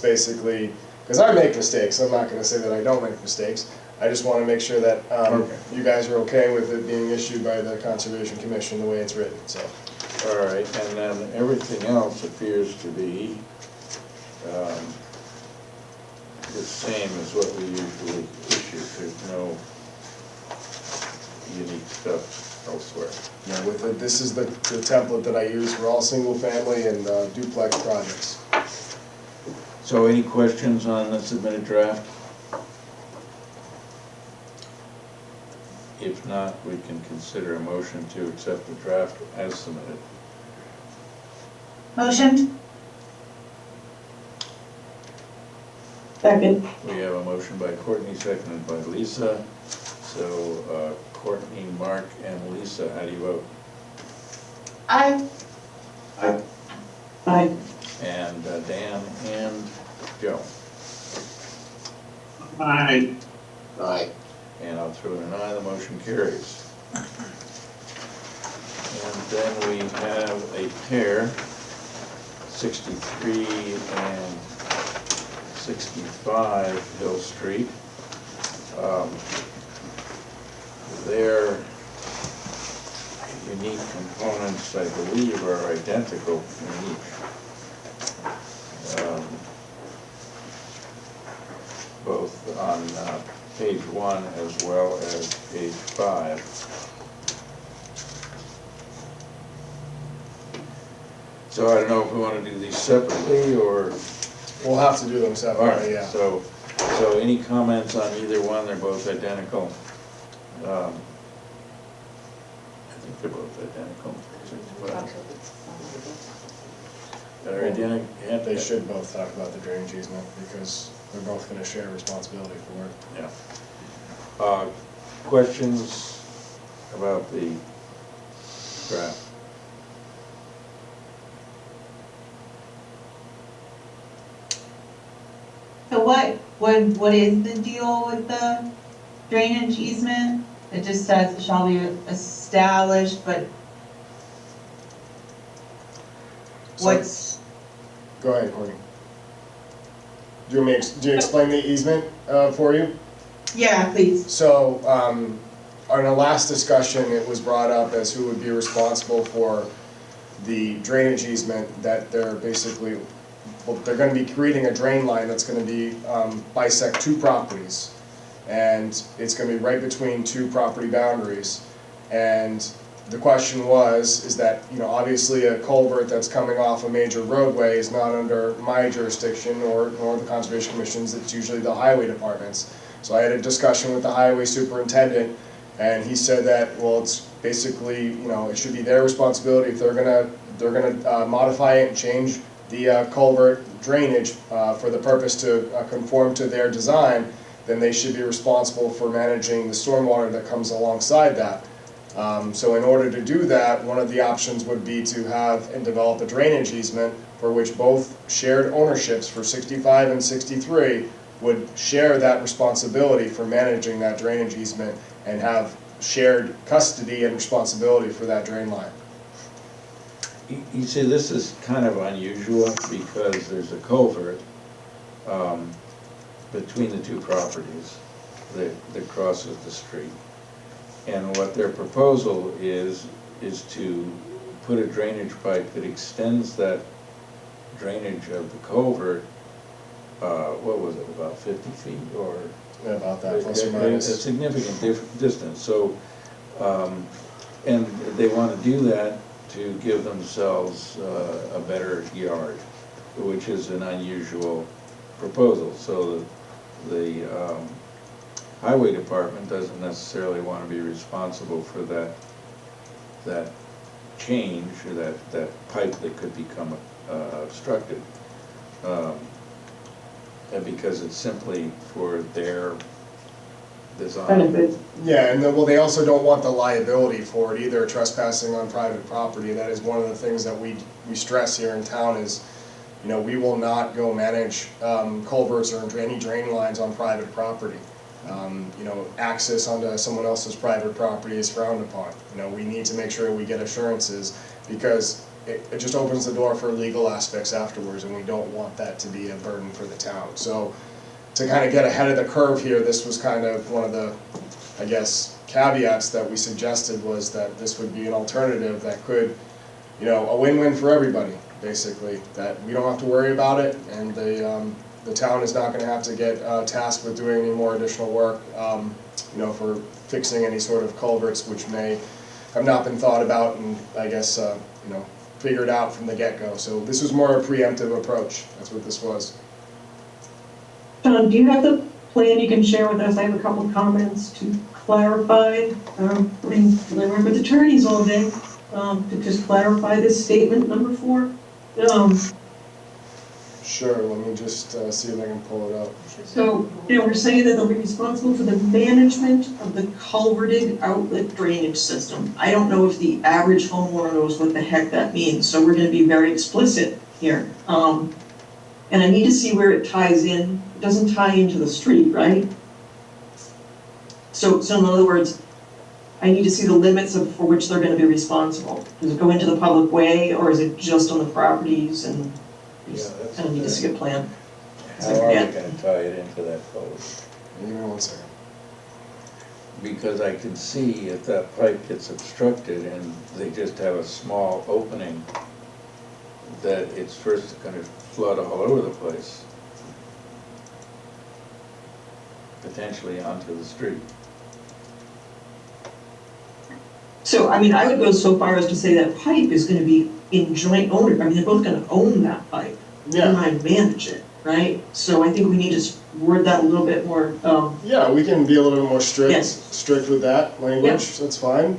basically, because I make mistakes. I'm not going to say that I don't make mistakes. I just want to make sure that you guys are okay with it being issued by the Conservation Commission the way it's written. So. All right, and then everything else appears to be the same as what we usually issue. There's no unique stuff elsewhere. Yeah, this is the template that I use for all single family and duplex projects. So any questions on the submitted draft? If not, we can consider a motion to accept the draft as submitted. Motion? Second. We have a motion by Courtney, seconded by Lisa. So Courtney, Mark, and Lisa, how do you vote? Aye. Aye. Aye. And Dan and Joe? Aye. Aye. And I'll throw in an aye, the motion carries. And then we have a pair, 63 and 65 Hill Street. Their unique components, I believe, are identical in each. Both on page 1 as well as page 5. So I don't know if we want to do these separately or... We'll have to do them All right, separately, yeah. so any comments on either one? They're both identical. I think they're both identical. They're identical. They should both talk about the drainage easement because they're both gonna share responsibility for it. Yeah. Questions about the draft? So what is the deal with the drainage easement? It just says it shall be established, but what's, Go ahead, Courtney. Do you explain the easement for you? yeah, please. So, on our last discussion, it was brought up as who would be responsible for the drainage easement, that they're basically, well, they're gonna be creating a drain line that's gonna be, bisect two properties. And it's gonna be right between two property boundaries. And the question is that, you know, obviously a culvert that's coming off a major roadway is not under my jurisdiction nor the Conservation Commission's, it's usually the highway departments. So I had a discussion with the highway superintendent, and he said that, well, it's basically, you know, it should be their responsibility if they're gonna modify it and change the culvert drainage for the purpose to conform to their design, then they should be responsible for managing the stormwater that comes alongside that. So in order to do that, one of the options would be to have and develop a drainage easement for which both shared ownerships for 65 and 63 would share that responsibility for managing that drainage easement and have shared custody and responsibility for that drain line. You see, this is kind of unusual because there's a culvert between the two properties that crosses the street. And what their proposal is to put a drainage pipe that extends that drainage of the culvert, what was it, about 50 feet or? Yeah, about that, plus or A minus. significant distance, so, and they want to do that to give themselves a better yard, which is an unusual proposal. So the highway department doesn't necessarily want to be responsible for that change, or that pipe that could become obstructed. And because it's simply for their design. Benefit. Yeah, and well, they also don't want the liability for it either, trespassing on private property. That is one of the things that we stress here in town is, you know, we will not go manage culverts or any drain lines on private property. You know, access onto someone else's private property is frowned upon. You know, we need to make sure we get assurances because it just opens the door for legal aspects afterwards, and we don't want that to be a burden for the town. So to kind of get ahead of the curve here, this was kind of one of the, I guess, caveats that we suggested was that this would be an alternative that could, you know, a win-win for everybody, basically, that we don't have to worry about it, and the town is not going to have to get tasked with doing any more additional work, you know, for fixing any sort of culverts which may have not been thought about and, I guess, you know, figured out from the get-go. So this was more a preemptive approach. That's what this was. John, do you have the plan you can share with us? I have a couple of comments to clarify. I mean, I work with attorneys all day, to just clarify this statement, number 4. Sure, let me just see if I can pull it up. So, you know, we're saying that they'll be responsible for the management of the culverted outlet drainage system. I don't know if the average homeowner knows what the heck that means, so we're gonna be very explicit here. and I need to see where it ties in. It doesn't tie into the street, right? So in other words, I need to see the limits for which they're gonna be responsible. Does it go into the public way, or is it just on the properties, and kind of need to see a plan? How are we gonna tie it into that code? Give me 1 second. Because I can see if that pipe gets obstructed and they just have a small opening, that it's first gonna flood all over the place. Potentially onto the street. So, I mean, I would go so far as to say that pipe is gonna be in joint owner, I mean, they're both gonna own that pipe. Never mind manage it, right? So I think we need to word that a little bit more, Yeah, we can be a little bit more Yes. strict with that language, that's fine.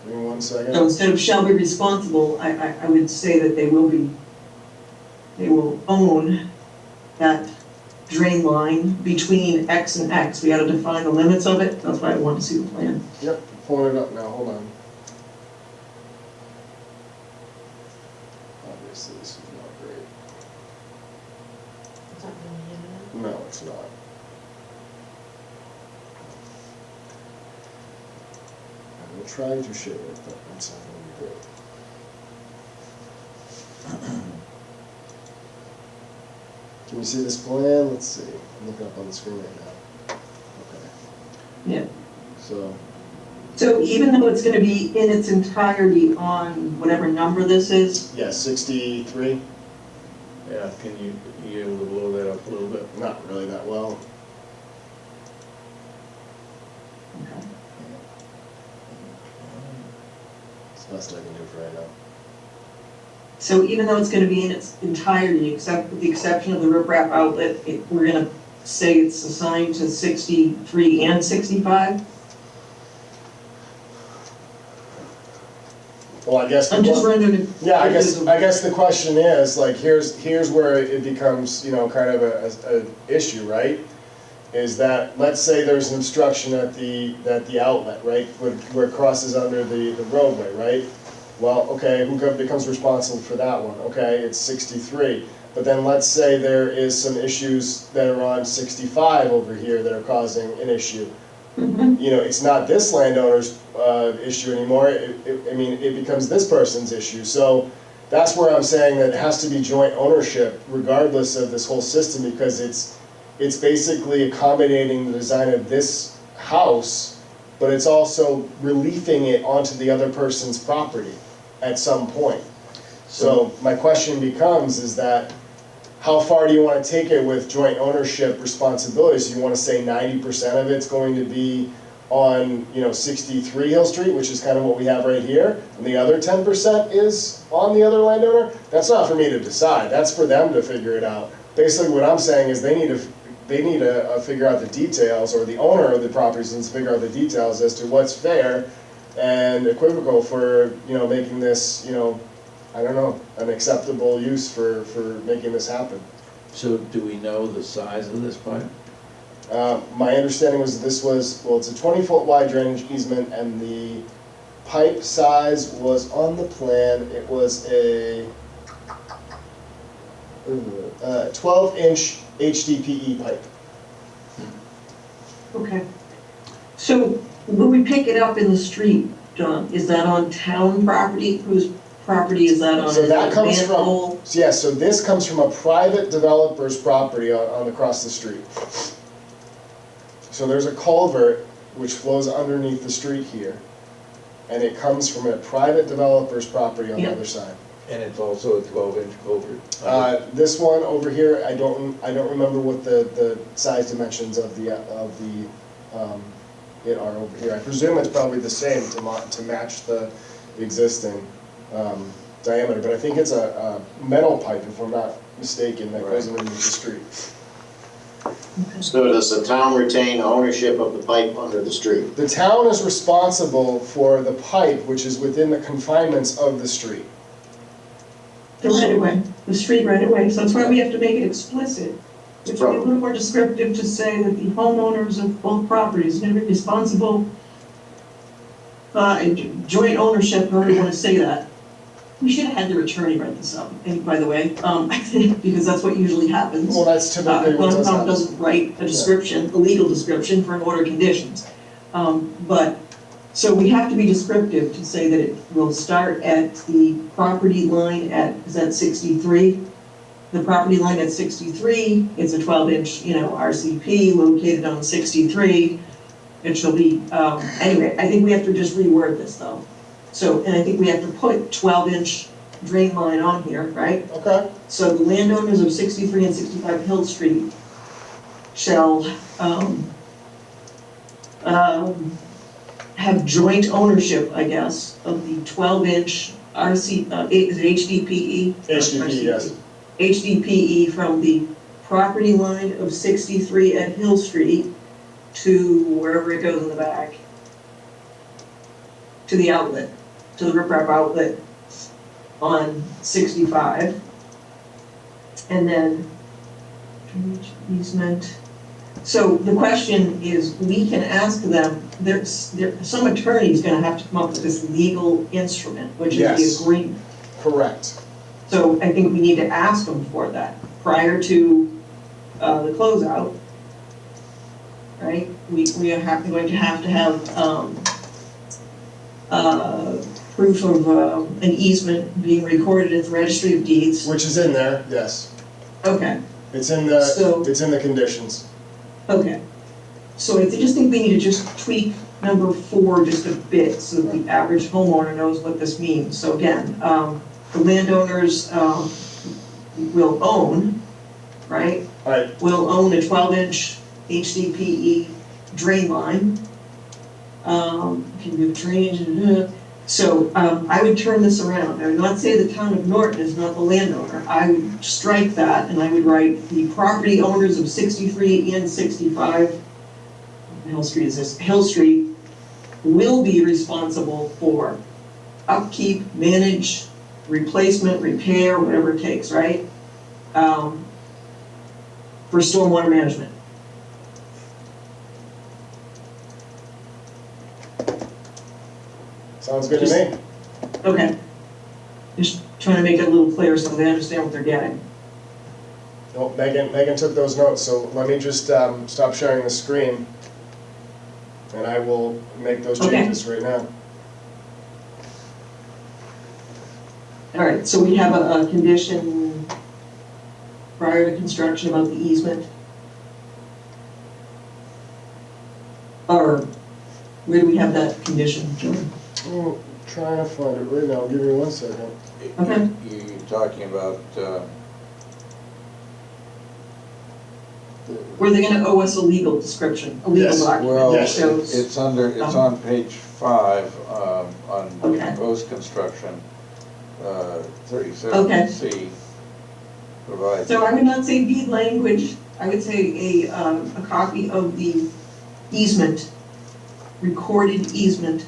Give me 1 second. so instead of shall be responsible, I would say that they will own that drain line between X and X. We gotta define the limits of it, that's why I want to see the plan. Yep, pulling it up now, hold on. Obviously, this is not great. It's not really in it. No, it's not. I'm trying to share it, but it's not gonna be great. Can you see this plan? Let's see. I'm looking up on the screen right now. Okay. Yeah. So, even though it's gonna be in its entirety on whatever number this is, yeah, 63. Yeah, can you able to blow that up a little bit? Not really that well. It's the best I can do for right now. so even though it's gonna be in its entirety, except with the exception of the riprap outlet, we're gonna say it's assigned to 63 and 65? Well, I guess. I'm just wondering. Yeah, I guess the question is, like, here's where it becomes, kind of a issue, right? Is that, let's say there's an obstruction at the outlet, right, where it crosses under the roadway, right? Well, okay, who becomes responsible for that one? Okay, it's 63. But then let's say there is some issues that are on 65 over here that are causing an issue. It's not this landowner's issue anymore. It becomes this person's issue. So that's where I'm saying that it has to be joint ownership regardless of this whole system, because it's basically accommodating the design of this house, but it's also relieving it onto the other person's property at some point. So my question becomes is that, how far do you want to take it with joint ownership responsibilities? You want to say 90% of it's going to be on, 63 Hill Street, which is kind of what we have right here, and the other 10% is on the other landowner? That's not for me to decide. That's for them to figure it out. Basically, what I'm saying is they need to figure out the details, or the owner of the property needs to figure out the details as to what's fair and equivocal for, making this, I don't know, an acceptable use for making this happen. So do we know the size of this pipe? My understanding was this was, it's a 20-foot wide drainage easement, and the pipe size was on the plan. It was a 12-inch HDPE pipe. Okay. So when we pick it up in the street, John, is that on town property? Whose property is that on? So that comes manhole? so this comes from a private developer's property on across the street. So there's a culvert which flows underneath the street here, and it comes from a private developer's property on the other side. And it's also a 12-inch culvert? This one over here, I don't remember what the size dimensions of the it are over here. I presume it's probably the same to match the existing diameter, but I think it's a metal pipe, if I'm not mistaken, that goes underneath the street. So does the town retain ownership of the pipe under the street? The town is responsible for the pipe, which is within the confinements of the street. The right of way, the street right of way, so that's why we have to make it explicit. Which would be a little more descriptive to say that the homeowners of both properties are gonna be responsible, joint ownership, however you wanna say that, We should have had their attorney write this up, and by the way, because that's what usually happens. Well, that's typically what does Concom happen. doesn't write a description, a legal description for an order of conditions. But, so we have to be descriptive to say that it will start at the property line at, is that 63? The property line at 63, it's a 12-inch, RCP located on 63. It shall be, anyway, I think we have to just reword this though. So, and I think we have to put 12-inch drain line on here, right? Okay. So the landowners of 63 and 65 Hill Street shall have joint ownership, I guess, of the 12-inch RC, is it HDPE? HDPE, yes. HDPE from the property line of 63 at Hill Street to wherever it goes in the back, to the outlet, to the riprap outlet on 65. And then drainage easement. So the question is, we can ask them, some attorney's gonna have to come up with this legal instrument, which is Yes. the agreement. Correct. So I think we need to ask them for that prior to the closeout, right? We are going to have proof of an easement being recorded at the registry of deeds. Which is in there, yes. Okay, It's in So- the conditions. okay. So I just think we need to just tweak number 4 just a bit so that the average homeowner knows what this means. So again, the landowners will own, right? Right. Will own a 12-inch HDPE drain line. Can do drainage, so I would turn this around. I would not say the town of Norton is not the landowner. I would strike that and I would write the property owners of 63 and 65, Hill Street is this, Hill Street, will be responsible for upkeep, manage, replacement, repair, whatever it takes, right? For stormwater management. Sounds good to me. Okay. Just trying to make it a little clearer so they understand what they're getting. Well, Megan took those notes, so let me just stop sharing the screen. And I will make those Okay. changes right now. All right, so we have a condition prior to construction about the easement. Or where do we have that condition, John? I'm trying to find it right now, give me 1 second. Okay. You're talking about, Were they gonna owe us a legal description, a legal Yes. document well, that shows? it's on page 5, on Okay. post-construction, Okay. 37C. Provides. So I would not say deed language, I would say a copy of the easement, recorded easement.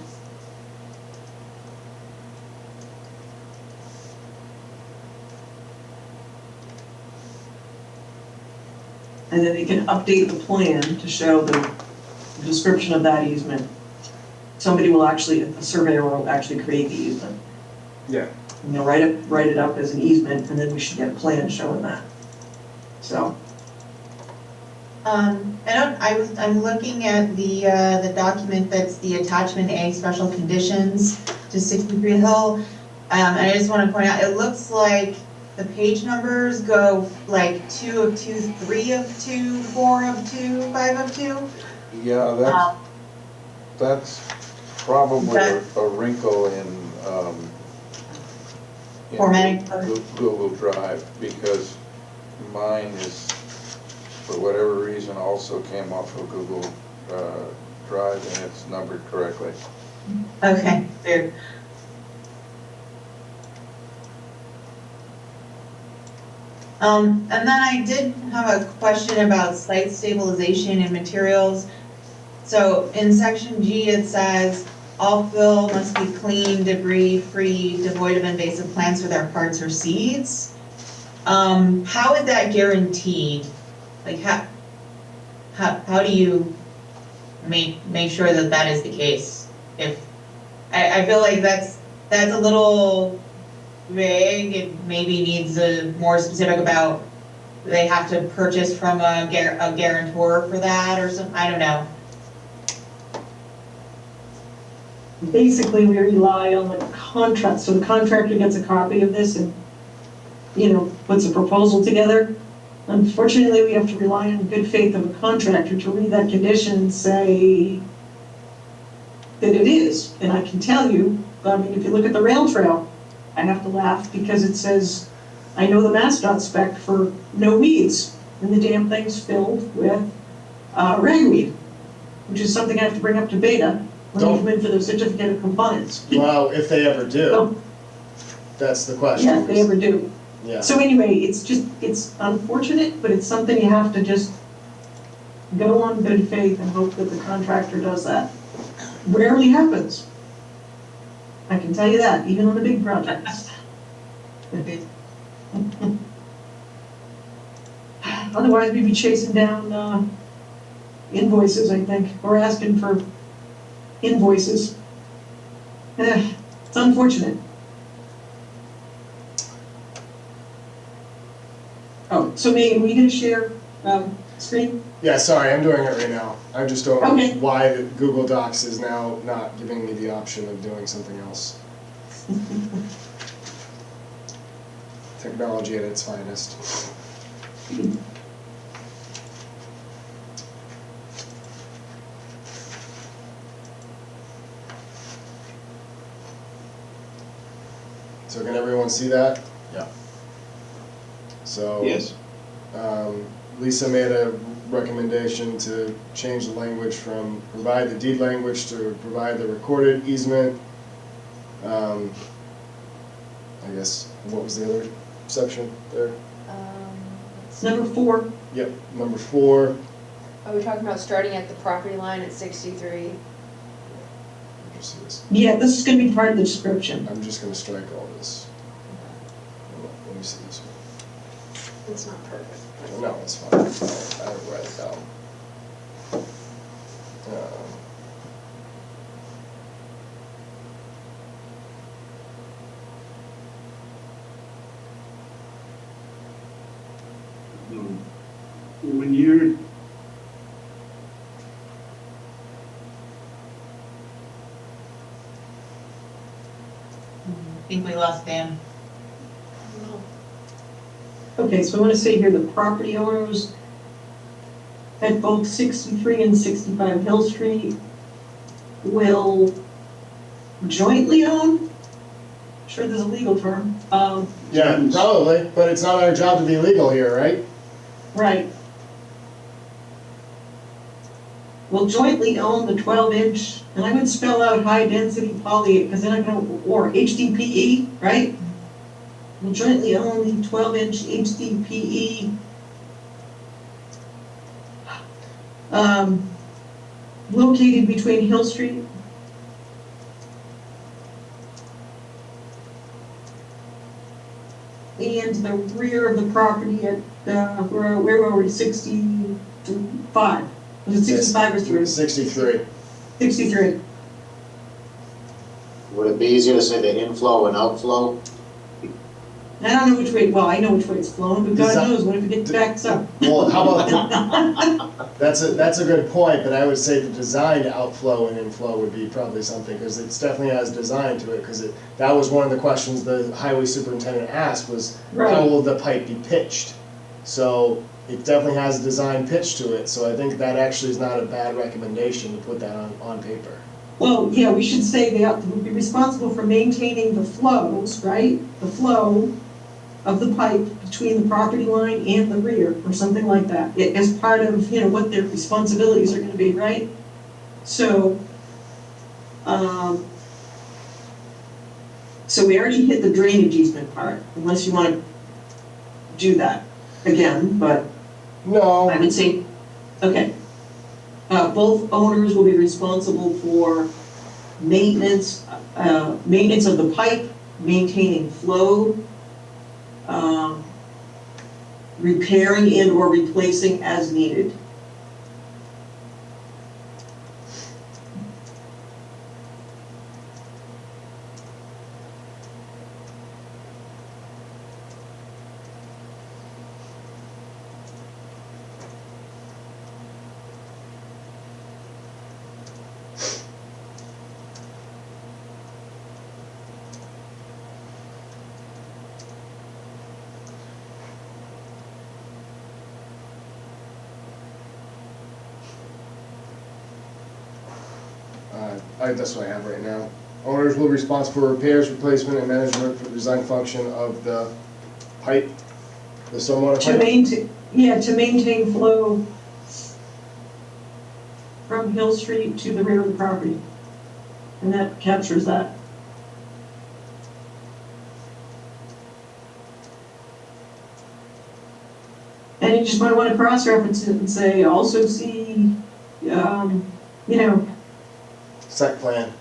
And then they can update the plan to show the description of that easement. Somebody will actually, a surveyor will actually create the easement. Yeah. You know, write it up as an easement, and then we should get a plan showing that. So, I'm looking at the document that's the attachment A, special conditions to 63 Hill. And I just want to point out, it looks like the page numbers go like 2 of 2, 3 of 2, 4 of 2, 5 of 2. Yeah, that's probably That- a wrinkle in Formatting. Google Drive, because mine is, for whatever reason, also came off of Google Drive and it's numbered correctly. Okay, there. And then I did have a question about site stabilization and materials. So in section G, it says, all fill must be clean, debris-free, devoid of invasive plants or their parts or seeds. How is that guaranteed? Like how do you make sure that that is the case? If I feel like that's a little vague, it maybe needs a more specific about they have to purchase from a guarantor for that or something, I don't know. Basically, we rely on the contract, so the contractor gets a copy of this and, puts a proposal together. Unfortunately, we have to rely on good faith of a contractor to read that condition and say that it is. And I can tell you, if you look at the rail trail, I have to laugh because it says, I know the MassDOT spec for no weeds, and the damn thing's filled with ragweed, which is something I have to bring up to Beta when they come in for the certificate of compliance. Well, if they ever do, Oh, that's the question. yeah, if they ever do. Yeah. So anyway, it's unfortunate, but it's something you have to just go on good faith and hope that the contractor does that. Rarely happens. I can tell you that, even on the big projects. Otherwise, we'd be chasing down invoices, I think, or asking for invoices. It's unfortunate. Oh, so Megan, were you gonna share screen? Yeah, sorry, I'm doing it right now. I just don't Okay. know why the Google Docs is now not giving me the option of doing something else. Technology at its finest. So can everyone see that? Yeah. So. Yes. Lisa made a recommendation to change the language from provide the deed language to provide the recorded easement. I guess, what was the other section there? Number 4. Yep, number 4. Are we talking about starting at the property line at 63? Just see this. Yeah, this is gonna be part of the description. I'm just gonna strike all this. Let me see this one. It's not perfect. No, it's fine. I'll write it down. When you're, I think we lost Dan. Okay, so I want to say here, the property owners at both 63 and 65 Hill Street will jointly own? Sure, there's a legal term. Yeah, probably, but it's not our job to be legal here, right? Right. Will jointly own the 12-inch, and I would spell out high-density poly, because then I know, or HDPE, right? Will jointly own the 12-inch HDPE located between Hill Street and the rear of the property at, where were we, 65? Was it 65 or 3? 63. 63. Would it be easier to say the inflow and outflow? I don't know which way, well, I know which way it's flowing, but God knows, what if it gets backed up? Well, how about, that's a good point, but I would say the designed outflow and inflow would be probably something, because it definitely has design to it, because that was one of the questions the highway superintendent asked was, how Right. will the pipe be pitched? So it definitely has a design pitch to it, so I think that actually is not a bad recommendation to put that on paper. Well, yeah, we should say they would be responsible for maintaining the flows, right? The flow of the pipe between the property line and the rear, or something like that, as part of, what their responsibilities are gonna be, right? So, so we already hit the drainage easement part, unless you wanna do that again, but No. I would say, okay. Both owners will be responsible for maintenance of the pipe, maintaining flow, repairing and or replacing as needed. That's what I have right now. Owners will be responsible for repairs, replacement, and management for the design function of the pipe, the stormwater To pipe. maintain flow from Hill Street to the rear of the property. And that captures that. And you just might want to cross-reference it and say, also see, Site plan.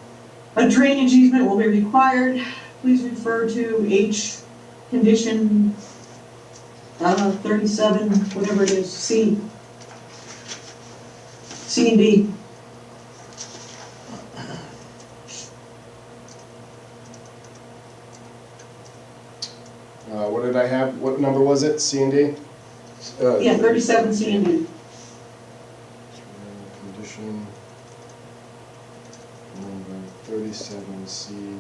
a drainage easement will be required. Please refer to H condition 37, whatever it is, C and D. What did I have? What number was it? C and D? Yeah, 37 C and D. Condition number 37C.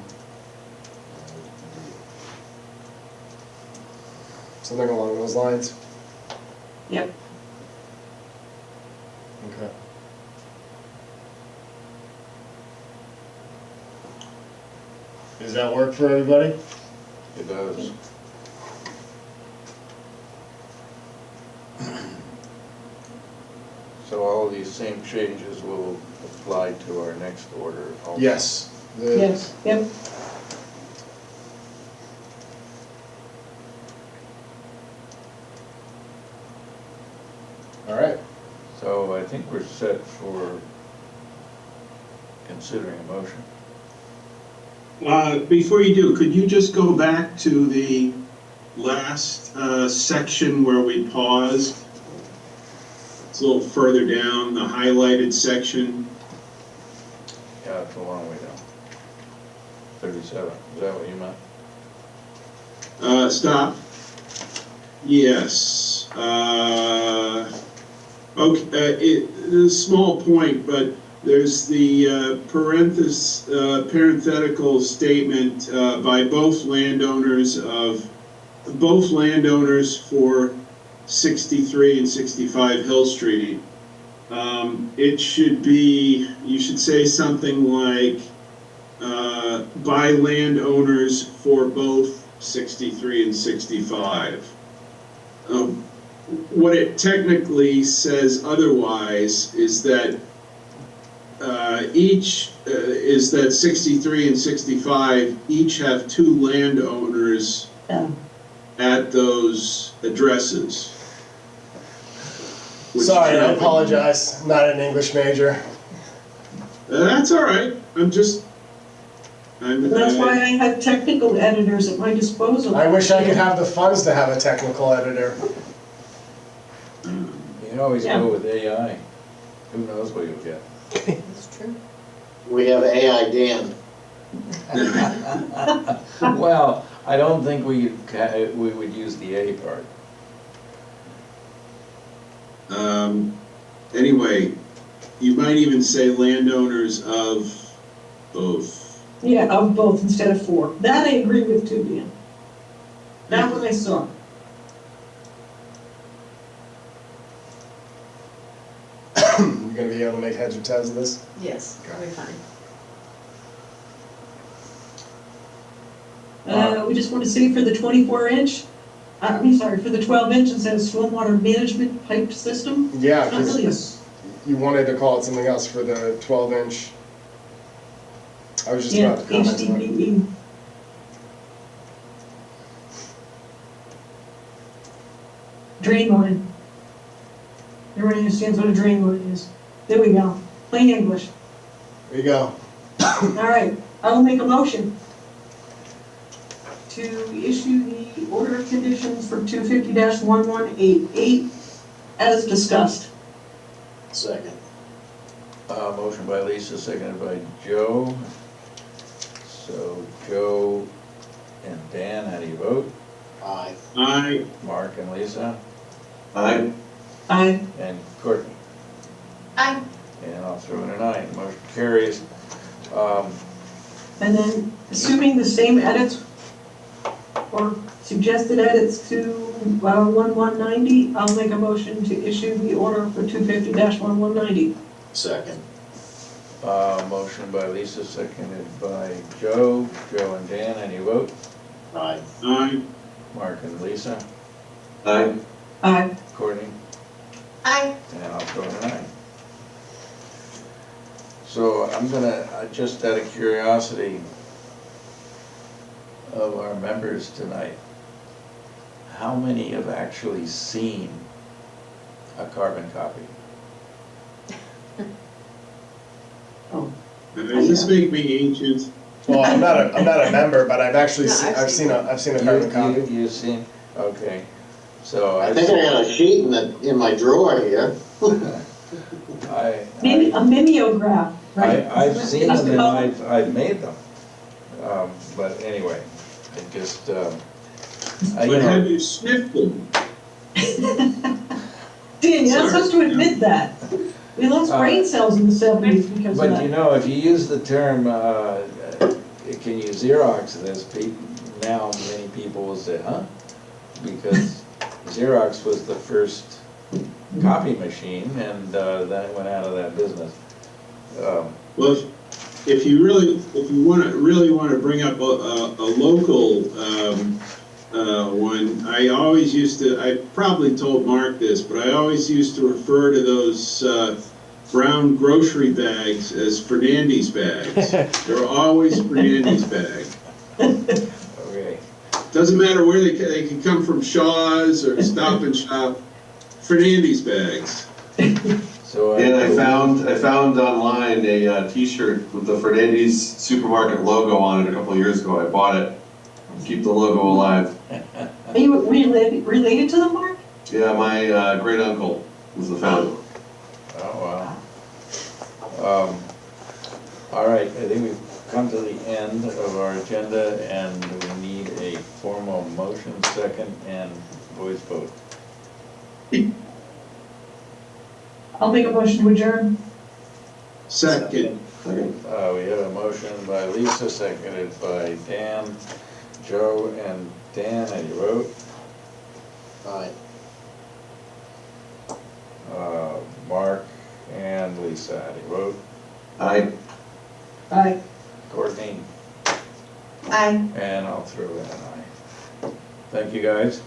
Something along those lines. Yep. Okay. Does that work for everybody? It does. So all of these same changes will apply to our next order also? Yes. Yes, yep. All right. So I think we're set for considering a motion. Before you do, could you just go back to the last section where we paused? It's a little further down, the highlighted section. Yeah, it's a long way down. 37, is that what you meant? Stop. Yes. Okay, it's a small point, but there's the parenthetical statement by both landowners for 63 and 65 Hill Street. It should be, you should say something like, by landowners for both 63 and 65. What it technically says otherwise is that is that 63 and 65 each have two landowners at those addresses. Sorry, I apologize. Not an English major. That's all right. That's why I have technical editors at my disposal. I wish I could have the funds to have a technical editor. You can always Yeah. go with AI. Who knows what you'll get? That's true. We have AI Dan. Well, I don't think we would use the A part. Anyway, you might even say landowners of both. Yeah, of both instead of for. That I agree with too, Dan. That one I saw. You're gonna be able to make heads or tails of this? Yes, that'll be fine. We just want to say for the 24-inch, for the 12-inch, it says stormwater management pipe system. Yeah, It's not really a, because you wanted to call it something else for the 12-inch. I was just yeah, about to comment on it. HDPE. Drain line. Everybody understands what a drain line is. There we go. Plain English. There you go. All right, I will make a motion to issue the order of conditions for 250-1188 as discussed. Second. Motion by Lisa, seconded by Joe. So Joe and Dan, how do you vote? Aye. Aye. Mark and Lisa, Aye. Aye. and Courtney. Aye. And I'll throw in an aye. Motion carries. And then, assuming the same edits or suggested edits to 1190, I'll make a motion to issue the order for 250-1190. Second. Motion by Lisa, seconded by Joe. Joe and Dan, any vote? Aye. Aye. Mark and Lisa. Aye. Aye. Courtney? Aye. And I'll throw an aye. So I'm gonna, just out of curiosity of our members tonight, how many have actually seen a carbon copy? Does this make me ancient? Well, I'm not a member, but I've actually No, seen, I've seen I've seen a carbon copy. You've seen, okay. So I think I got a sheet in my drawer here. Maybe a mimeograph, right? I've seen That's them the and color. I've made them. But anyway, I just, you But have know, you sniffed them? Dan, you're not Sorry. supposed to admit that. We lost brain cells in the 70s because of but that. you know, if you use the term, can you Xerox this, now many people will say, huh? Because Xerox was the first copy machine and then it went out of that business. Well, if you really want to bring up a local one, I probably told Mark this, but I always used to refer to those brown grocery bags as Fernandes bags. They're always Fernandes bags. Okay. Doesn't matter where they can come from, Shaw's or Stop and Shop, Fernandes bags. So And I found online a T-shirt with the Fernandes supermarket logo on it a couple of years ago. I bought it. Keep the logo alive. Are you related to them, Mark? Yeah, my great uncle was the founder. Oh, wow. All right, I think we've come to the end of our agenda and we need a formal motion, second, and voice vote. I'll make a motion to adjourn. Second. We have a motion by Lisa, seconded by Dan. Joe and Dan, any vote? Aye. Mark and Lisa, any vote? Aye. Aye. Courtney? Aye. And I'll throw in an aye. Thank you, guys.